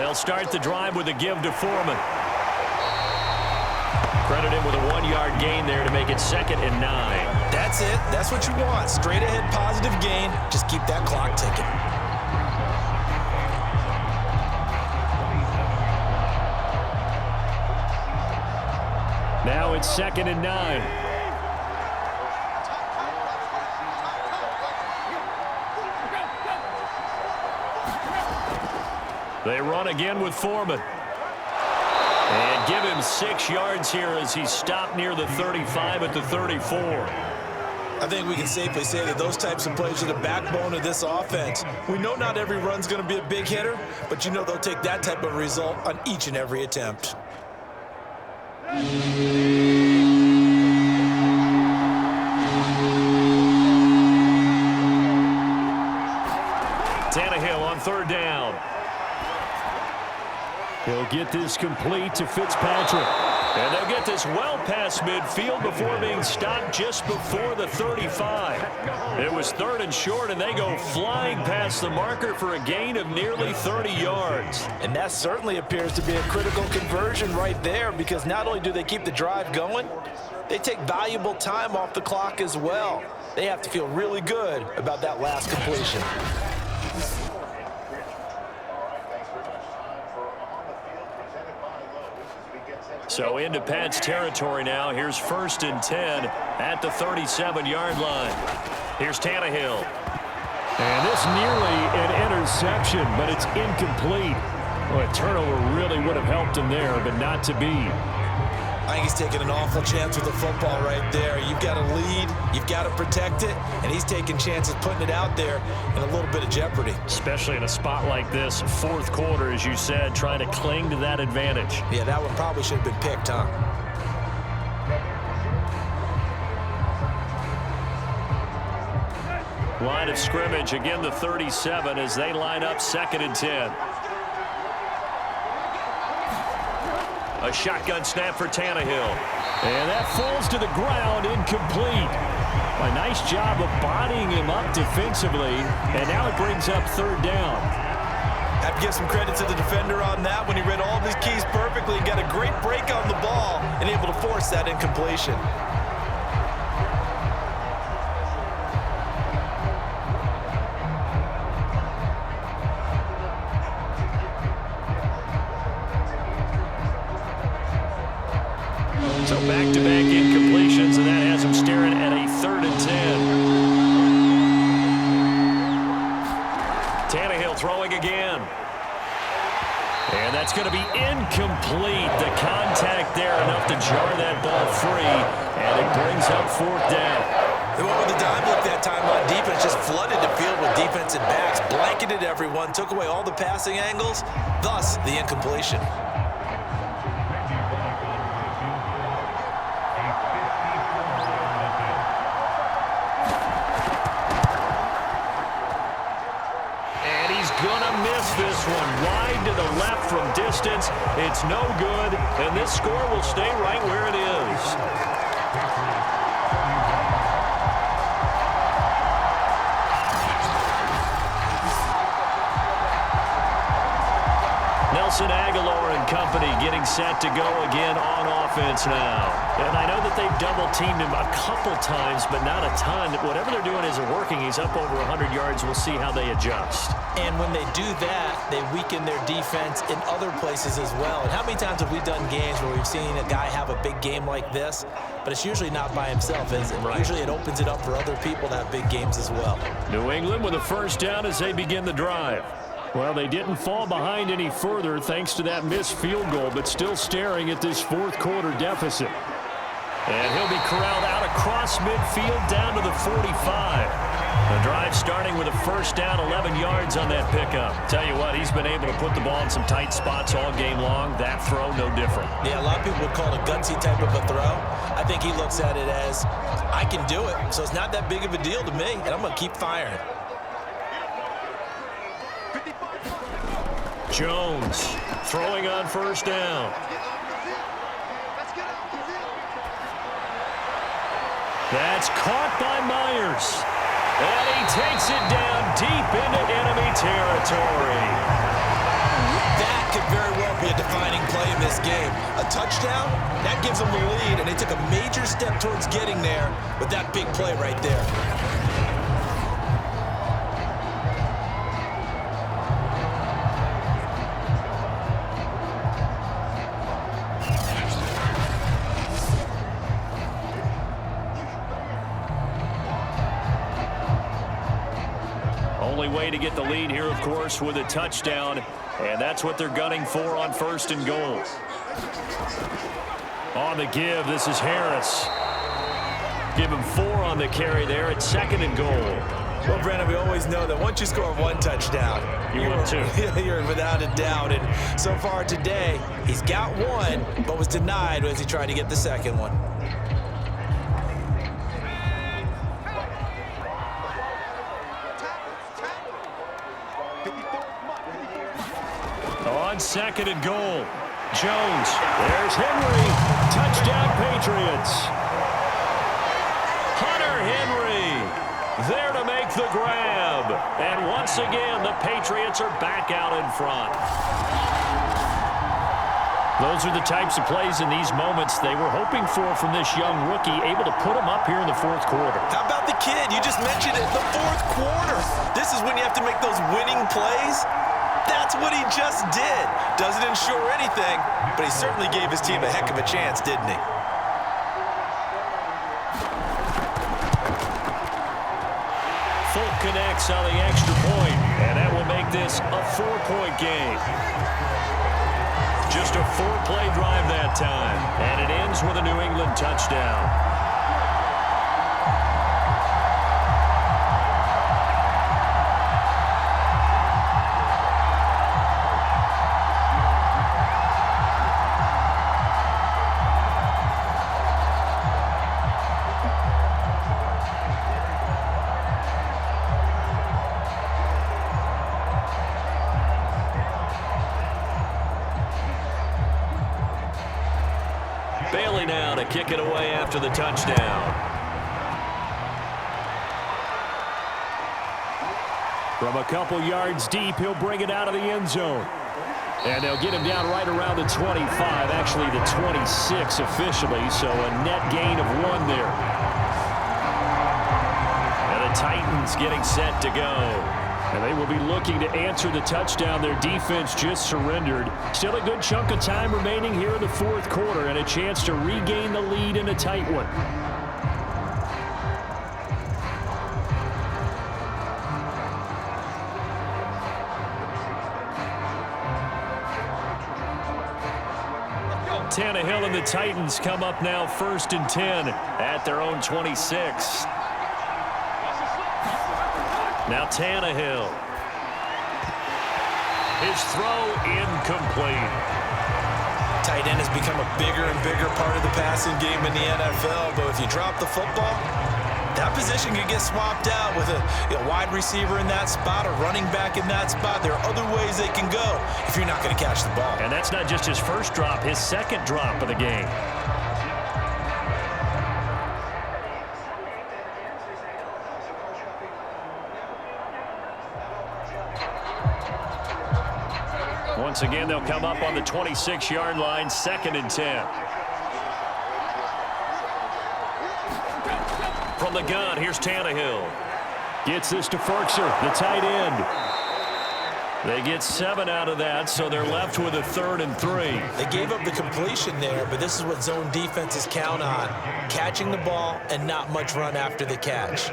They'll start the drive with a give to Foreman. Credit him with a 1-yard gain there to make it 2nd and 9. That's it. That's what you want. Straight ahead positive gain. Just keep that clock ticking. Now it's 2nd and 9. They run again with Foreman. And give him 6 yards here as he's stopped near the 35 at the 34. I think we can safely say that those types of plays are the backbone of this offense. We know not every run's going to be a big hitter, but you know they'll take that type of result on each and every attempt. Tannehill on 3rd down. He'll get this complete to Fitzpatrick. And they'll get this well past midfield before being stopped just before the 35. It was 3rd and short, and they go flying past the marker for a gain of nearly 30 yards. And that certainly appears to be a critical conversion right there, because not only do they keep the drive going, they take valuable time off the clock as well. They have to feel really good about that last completion. So into Pat's territory now. Here's 1st and 10 at the 37-yard line. Here's Tannehill. And this nearly an interception, but it's incomplete. Well, a turnover really would have helped him there, but not to be. I think he's taking an awful chance with the football right there. You've got to lead, you've got to protect it, and he's taking chances putting it out there in a little bit of jeopardy. Especially in a spot like this, 4th quarter, as you said, trying to cling to that advantage. Yeah, that one probably should have been picked, huh? Line of scrimmage, again the 37 as they line up 2nd and 10. A shotgun snap for Tannehill. And that falls to the ground, incomplete. A nice job of bodying him up defensively, and now it brings up 3rd down. I have to give some credit to the defender on that when he read all of his keys perfectly and got a great break on the ball and able to force that incompletion. So back-to-back incompletions, and that has him staring at a 3rd and 10. Tannehill throwing again. And that's going to be incomplete. The contact there enough to jar that ball free, and it brings up 4th down. They went with the dime look that time on defense, just flooded the field with defensive backs, blanketed everyone, took away all the passing angles, thus the incompletion. This one wide to the left from distance. It's no good, and this score will stay right where it is. Nelson Aguilar and company getting set to go again on offense now. And I know that they've double-teamed him a couple times, but not a ton. Whatever they're doing isn't working. He's up over 100 yards. We'll see how they adjust. And when they do that, they weaken their defense in other places as well. And how many times have we done games where we've seen a guy have a big game like this, but it's usually not by himself, is it? Right. Usually it opens it up for other people to have big games as well. New England with a 1st down as they begin the drive. Well, they didn't fall behind any further thanks to that missed field goal, but still staring at this 4th quarter deficit. And he'll be corralled out across midfield down to the 45. The drive starting with a 1st down, 11 yards on that pickup. Tell you what, he's been able to put the ball in some tight spots all game long. That throw, no different. Yeah, a lot of people would call it a gutsy type of a throw. I think he looks at it as, I can do it, so it's not that big of a deal to me, and I'm going to keep firing. Jones throwing on 1st down. That's caught by Myers. And he takes it down deep into enemy territory. That That could very well be a defining play in this game. A touchdown, that gives them the lead, and they took a major step towards getting there with that big play right there. Only way to get the lead here, of course, with a touchdown, and that's what they're gunning for on 1st and goal. On the give, this is Harris. Give him 4 on the carry there at 2nd and goal. Well, Brandon, we always know that once you score 1 touchdown, you win 2. You're without a doubt. And so far today, he's got 1, but was denied as he tried to get the 2nd one. On 2nd and goal, Jones. There's Henry. Touchdown, Patriots. Hunter Henry there to make the grab. And once again, the Patriots are back out in front. Those are the types of plays in these moments they were hoping for from this young rookie, able to put him up here in the 4th quarter. How about the kid? You just mentioned it, the 4th quarter. This is when you have to make those winning plays. That's what he just did. Doesn't ensure anything, but he certainly gave his team a heck of a chance, didn't he? Folk connects on the extra point, and that will make this a 4-point game. Just a 4-play drive that time, and it ends with a New England touchdown. Bailey now to kick it away after the touchdown. From a couple yards deep, he'll bring it out of the end zone. And they'll get him down right around the 25, actually the 26 officially, so a net gain of 1 there. And the Titans getting set to go. And they will be looking to answer the touchdown their defense just surrendered. Still a good chunk of time remaining here in the 4th quarter and a chance to regain the lead in a tight one. Tannehill and the Titans come up now 1st and 10 at their own 26. Now Tannehill. His throw incomplete. Tight end has become a bigger and bigger part of the passing game in the NFL, but if you drop the football, that position could get swapped out with a wide receiver in that spot, a running back in that spot. There are other ways they can go if you're not going to catch the ball. And that's not just his first drop, his 2nd drop of the game. Once again, they'll come up on the 26-yard line, 2nd and 10. From the gun, here's Tannehill. Gets this to Ferkser, the tight end. They get 7 out of that, so they're left with a 3rd and 3. They gave up the completion there, but this is what zone defenses count on. Catching the ball and not much run after the catch.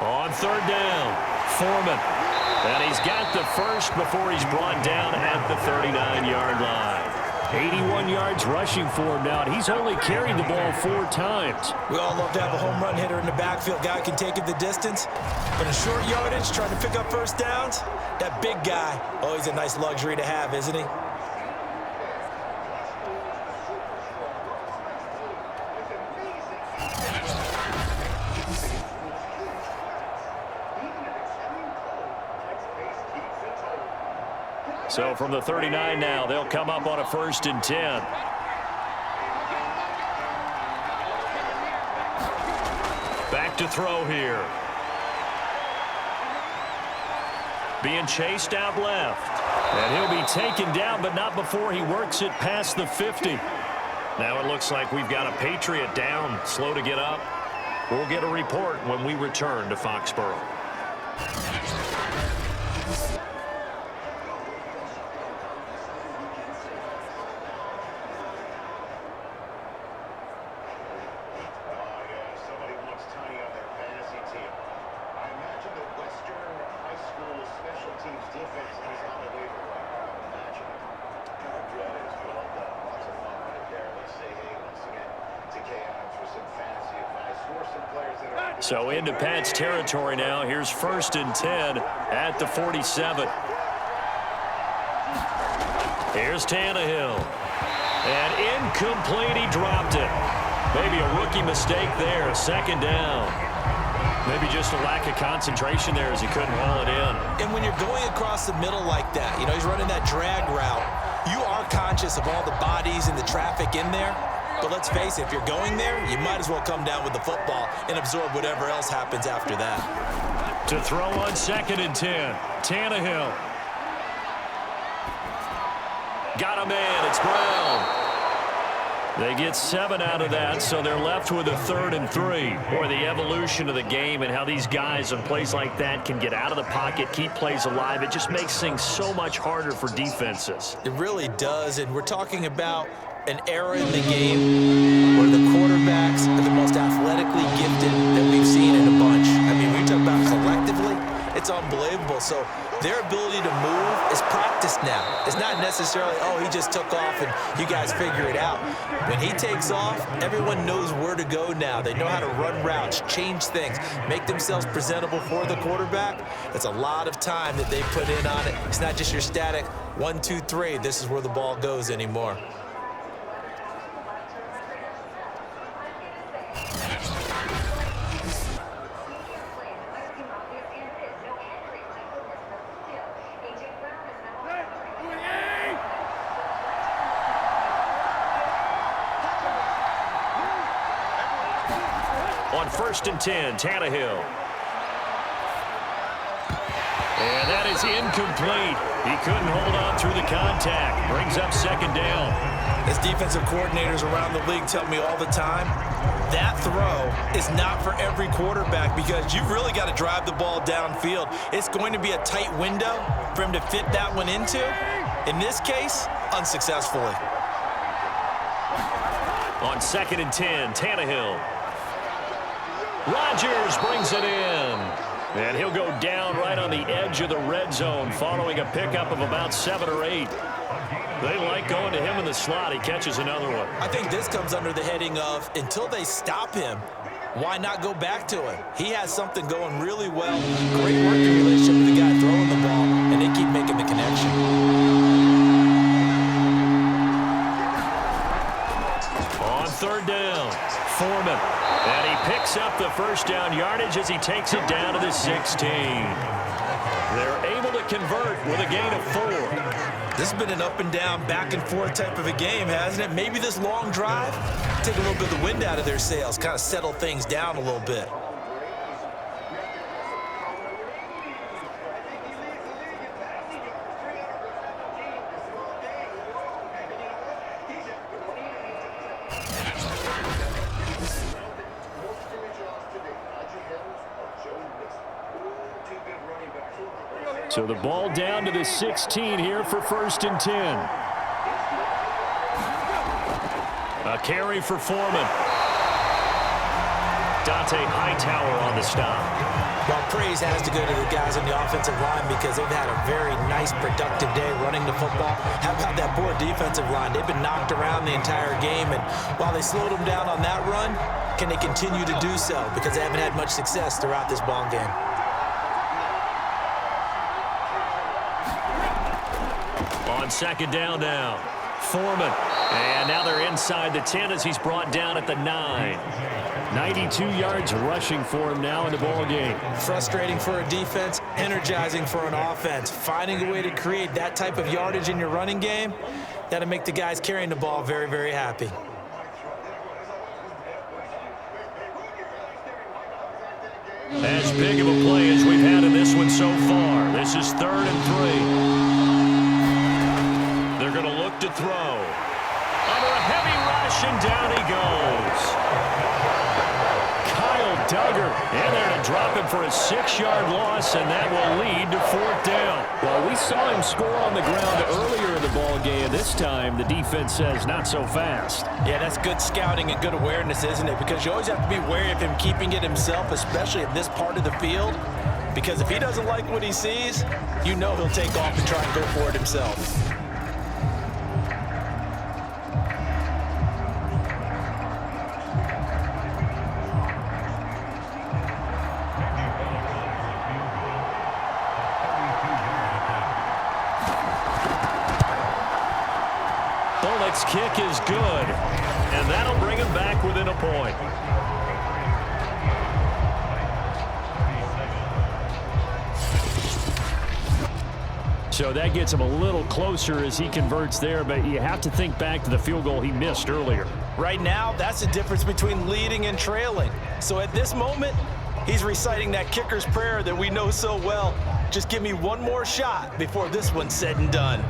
On 3rd down, Foreman. And he's got the first before he's brought down at the 39-yard line. 81 yards rushing for him now, and he's only carried the ball 4 times. We all love to have a home run hitter in the backfield. Guy can take it the distance. But in short yardage, trying to pick up first downs, that big guy, always a nice luxury to have, isn't he? So from the 39 now, they'll come up on a 1st and 10. Back to throw here. Being chased out left. And he'll be taken down, but not before he works it past the 50. Now it looks like we've got a Patriot down, slow to get up. We'll get a report when we return to Foxborough. So into Pat's territory now. Here's 1st and 10 at the 47. Here's Tannehill. And incomplete, he dropped it. Maybe a rookie mistake there, 2nd down. Maybe just a lack of concentration there as he couldn't haul it in. And when you're going across the middle like that, you know, he's running that drag route, you are conscious of all the bodies and the traffic in there. But let's face it, if you're going there, you might as well come down with the football and absorb whatever else happens after that. To throw on 2nd and 10, Tannehill. Got a man, it's Brown. They get 7 out of that, so they're left with a 3rd and 3. Boy, the evolution of the game and how these guys on plays like that can get out of the pocket, keep plays alive, it just makes things so much harder for defenses. It really does, and we're talking about an era in the game where the quarterbacks are the most athletically gifted that we've seen in a bunch. I mean, we talk about collectively, it's unbelievable. So their ability to move is practiced now. It's not necessarily, oh, he just took off and you guys figure it out. When he takes off, everyone knows where to go now. They know how to run routes, change things, make themselves presentable for the quarterback. It's a lot of time that they put in on it. It's not just your static 1, 2, 3, this is where the ball goes anymore. On 1st and 10, Tannehill. And that is incomplete. He couldn't hold on through the contact. Brings up 2nd down. As defensive coordinators around the league tell me all the time, that throw is not for every quarterback because you've really got to drive the ball downfield. It's going to be a tight window for him to fit that one into. In this case, unsuccessfully. On 2nd and 10, Tannehill. Rodgers brings it in. And he'll go down right on the edge of the red zone following a pickup of about 7 or 8. They like going to him in the slot. He catches another one. I think this comes under the heading of until they stop him, why not go back to it? He has something going really well. Great working relationship with the guy throwing the ball, and they keep making the connection. On 3rd down, Foreman. And he picks up the 1st down yardage as he takes it down to the 16. They're able to convert with a gain of 4. This has been an up and down, back and forth type of a game, hasn't it? Maybe this long drive, take a little bit of the wind out of their sails, kind of settle things down a little bit. So the ball down to the 16 here for 1st and 10. A carry for Foreman. Dante Hightower on the stop. Well, praise has to go to the guys on the offensive line because they've had a very nice, productive day running the football. How about that poor defensive line? They've been knocked around the entire game, and while they slowed them down on that run, can they continue to do so? Because they haven't had much success throughout this ball game. On 2nd down now, Foreman. And now they're inside the 10 as he's brought down at the 9. 92 yards rushing for him now in the ball game. Frustrating for a defense, energizing for an offense. Finding a way to create that type of yardage in your running game, that'll make the guys carrying the ball very, very happy. As big of a play as we've had in this one so far. This is 3rd and 3. They're going to look to throw. Under a heavy rush, and down he goes. Duggar, and they're going to drop him for a 6-yard loss, and that will lead to 4th down. Well, we saw him score on the ground earlier in the ball game. This time, the defense says not so fast. Yeah, that's good scouting and good awareness, isn't it? Because you always have to be wary of him keeping it himself, especially in this part of the field. Because if he doesn't like what he sees, you know he'll take off and try and go for it himself. Kick is good, and that'll bring him back within a point. So that gets him a little closer as he converts there, but you have to think back to the field goal he missed earlier. Right now, that's the difference between leading and trailing. So at this moment, he's reciting that kicker's prayer that we know so well. Just give me one more shot before this one's said and done.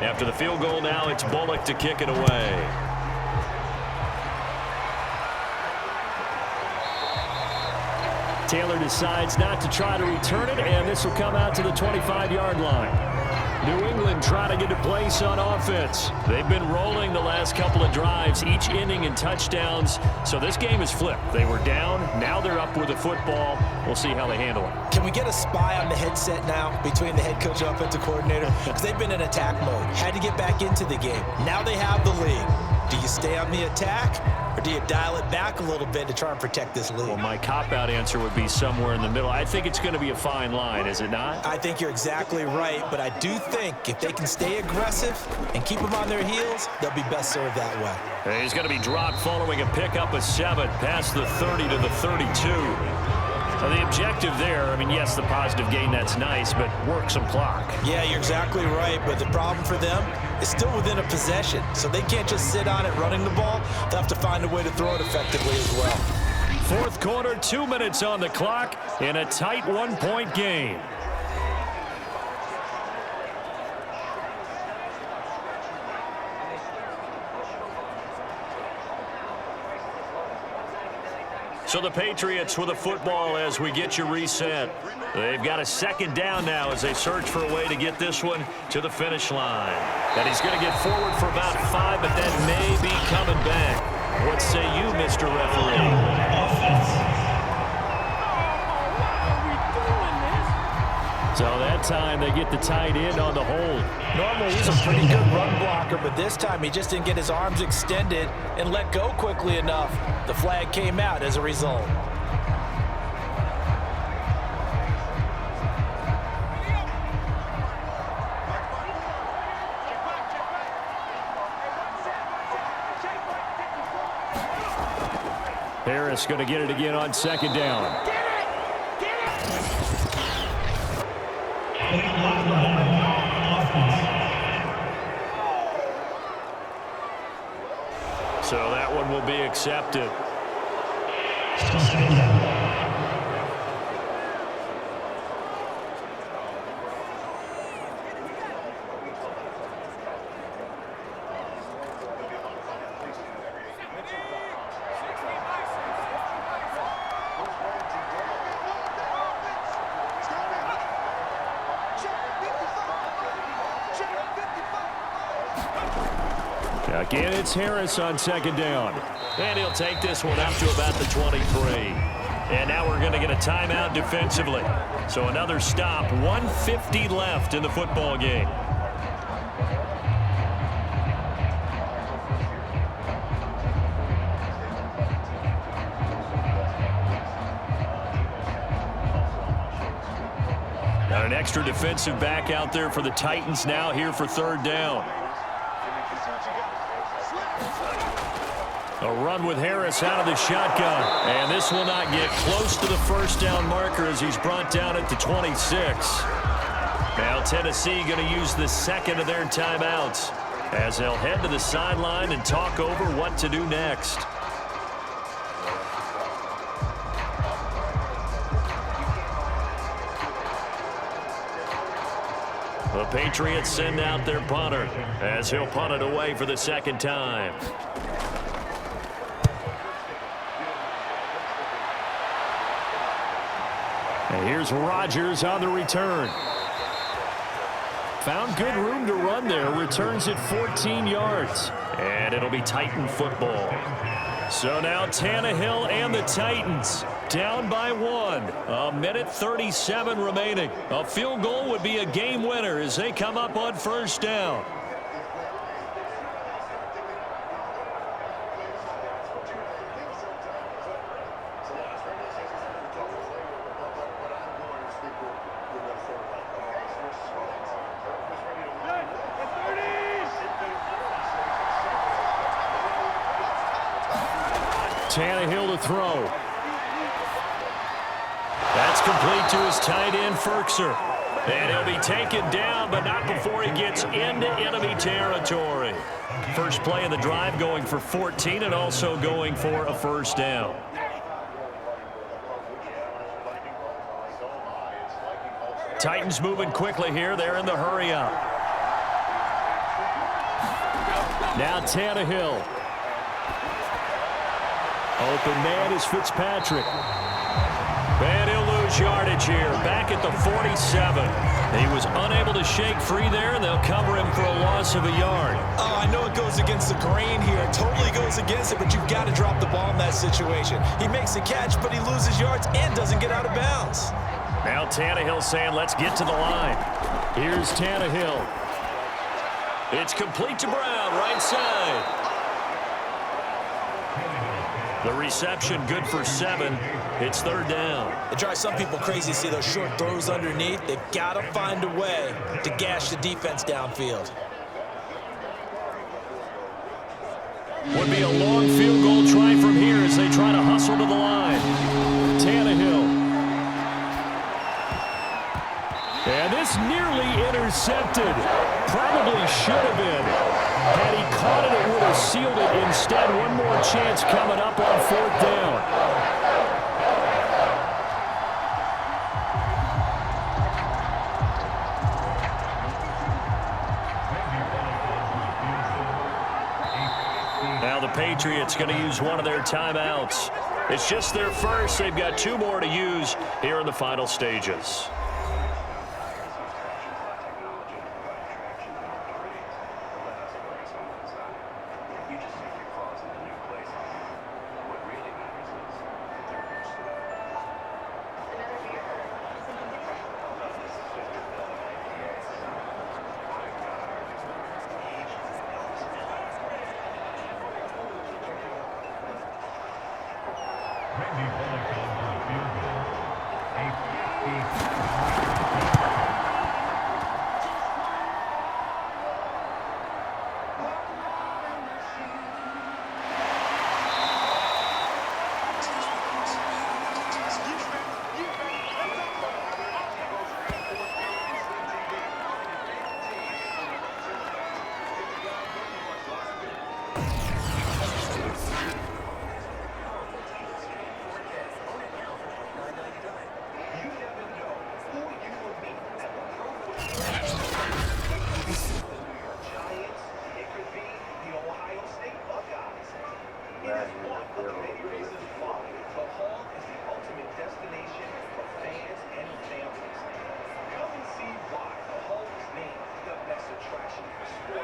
After the field goal now, it's Bullock to kick it away. Taylor decides not to try to return it, and this will come out to the 25-yard line. New England trying to get a place on offense. They've been rolling the last couple of drives, each inning in touchdowns. So this game is flipped. They were down. Now they're up with the football. We'll see how they handle it. Can we get a spy on the headset now between the head coach and offensive coordinator? Because they've been in attack mode. Had to get back into the game. Now they have the lead. Do you stay on the attack, or do you dial it back a little bit to try and protect this lead? Well, my cop-out answer would be somewhere in the middle. I think it's going to be a fine line, is it not? I think you're exactly right, but I do think if they can stay aggressive and keep them on their heels, they'll be best served that way. He's going to be dropped following a pickup of 7 past the 30 to the 32. So the objective there, I mean, yes, the positive gain, that's nice, but work some clock. Yeah, you're exactly right, but the problem for them is still within a possession, so they can't just sit on it running the ball. They'll have to find a way to throw it effectively as well. Fourth quarter, 2 minutes on the clock in a tight 1-point game. So the Patriots with a football as we get you reset. They've got a 2nd down now as they search for a way to get this one to the finish line. And he's going to get forward for about 5, but that may be coming back. What say you, Mr. Referee? So that time they get the tight end on the hold. Normally he's a pretty good run blocker, but this time he just didn't get his arms extended and let go quickly enough. The flag came out as a result. Harris going to get it again on 2nd down. So that one will be accepted. Again, it's Harris on 2nd down. And he'll take this one up to about the 23. And now we're going to get a timeout defensively. So another stop, 1:50 left in the football game. An extra defensive back out there for the Titans now here for third down. A run with Harris out of the shotgun. And this will not get close to the first down marker as he's brought down at the 26. Now Tennessee going to use the second of their timeouts as they'll head to the sideline and talk over what to do next. The Patriots send out their punter as he'll punt it away for the second time. And here's Rodgers on the return. Found good room to run there. Returns it 14 yards. And it'll be Titan football. So now Tannehill and the Titans down by 1. A minute 37 remaining. A field goal would be a game winner as they come up on first down. Tannehill to throw. That's complete to his tight end, Firkser. And he'll be taken down, but not before he gets into enemy territory. First play of the drive going for 14 and also going for a first down. Titans moving quickly here. They're in the hurry up. Now Tannehill. Open man is Fitzpatrick. And he'll lose yardage here. Back at the 47. He was unable to shake free there, and they'll cover him for a loss of a yard. Oh, I know it goes against the grain here. It totally goes against it, but you've got to drop the ball in that situation. He makes a catch, but he loses yards and doesn't get out of bounds. Now Tannehill saying, let's get to the line. Here's Tannehill. It's complete to Brown, right side. The reception good for 7. It's third down. It drives some people crazy to see those short throws underneath. They've got to find a way to gash the defense downfield. Would be a long field goal try from here as they try to hustle to the line. Tannehill. And this nearly intercepted. Probably should have been. Had he caught it, it would have sealed it. Instead, one more chance coming up on fourth down. Now the Patriots going to use one of their timeouts. It's just their first. They've got 2 more to use here in the final stages.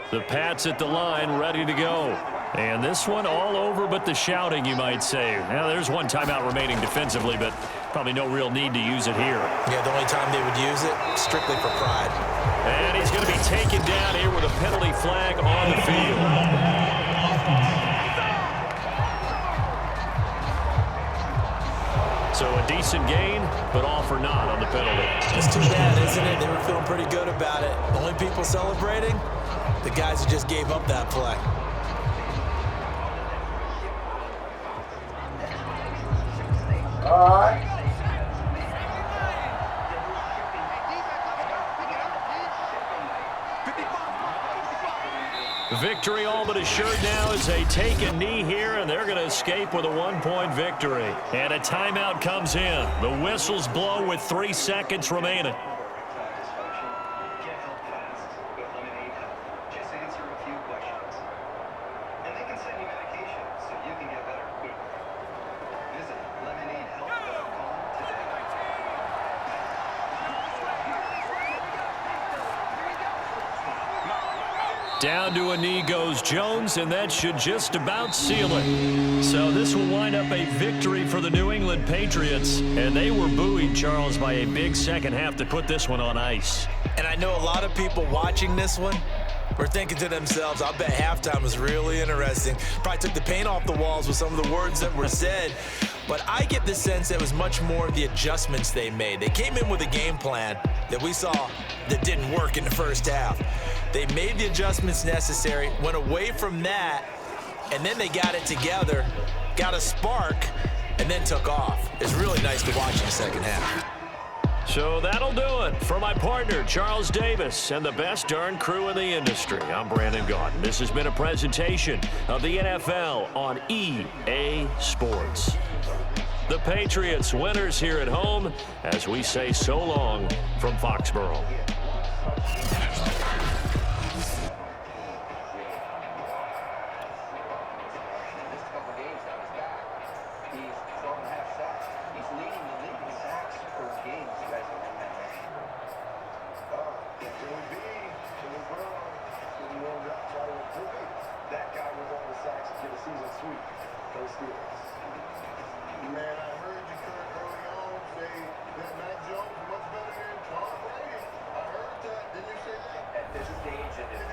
The Pats at the line, ready to go. And this one all over but the shouting, you might say. Now, there's one timeout remaining defensively, but probably no real need to use it here. Yeah, the only time they would use it, strictly for pride. And he's going to be taken down here with a penalty flag on the field. So a decent gain, but all for naught on the penalty. It's too bad, isn't it? They were feeling pretty good about it. The only people celebrating, the guys who just gave up that play. All right. Victory all but assured now as they take a knee here, and they're going to escape with a 1-point victory. And a timeout comes in. The whistles blow with 3 seconds remaining. Down to a knee goes Jones, and that should just about seal it. So this will wind up a victory for the New England Patriots, and they were buoyed, Charles, by a big second half to put this one on ice. And I know a lot of people watching this one were thinking to themselves, I bet halftime was really interesting. Probably took the paint off the walls with some of the words that were said. But I get the sense it was much more of the adjustments they made. They came in with a game plan that we saw that didn't work in the first half. They made the adjustments necessary, went away from that, and then they got it together, got a spark, and then took off. It's really nice to watch in the second half. So that'll do it for my partner, Charles Davis, and the best darn crew in the industry. I'm Brandon Gaudin. This has been a presentation of the NFL on EA Sports. The Patriots winners here at home as we say so long from Foxborough. Man, I heard you early on say that Mac Jones is much better than Tom Brady. I heard that. Didn't you say that? At this stage in his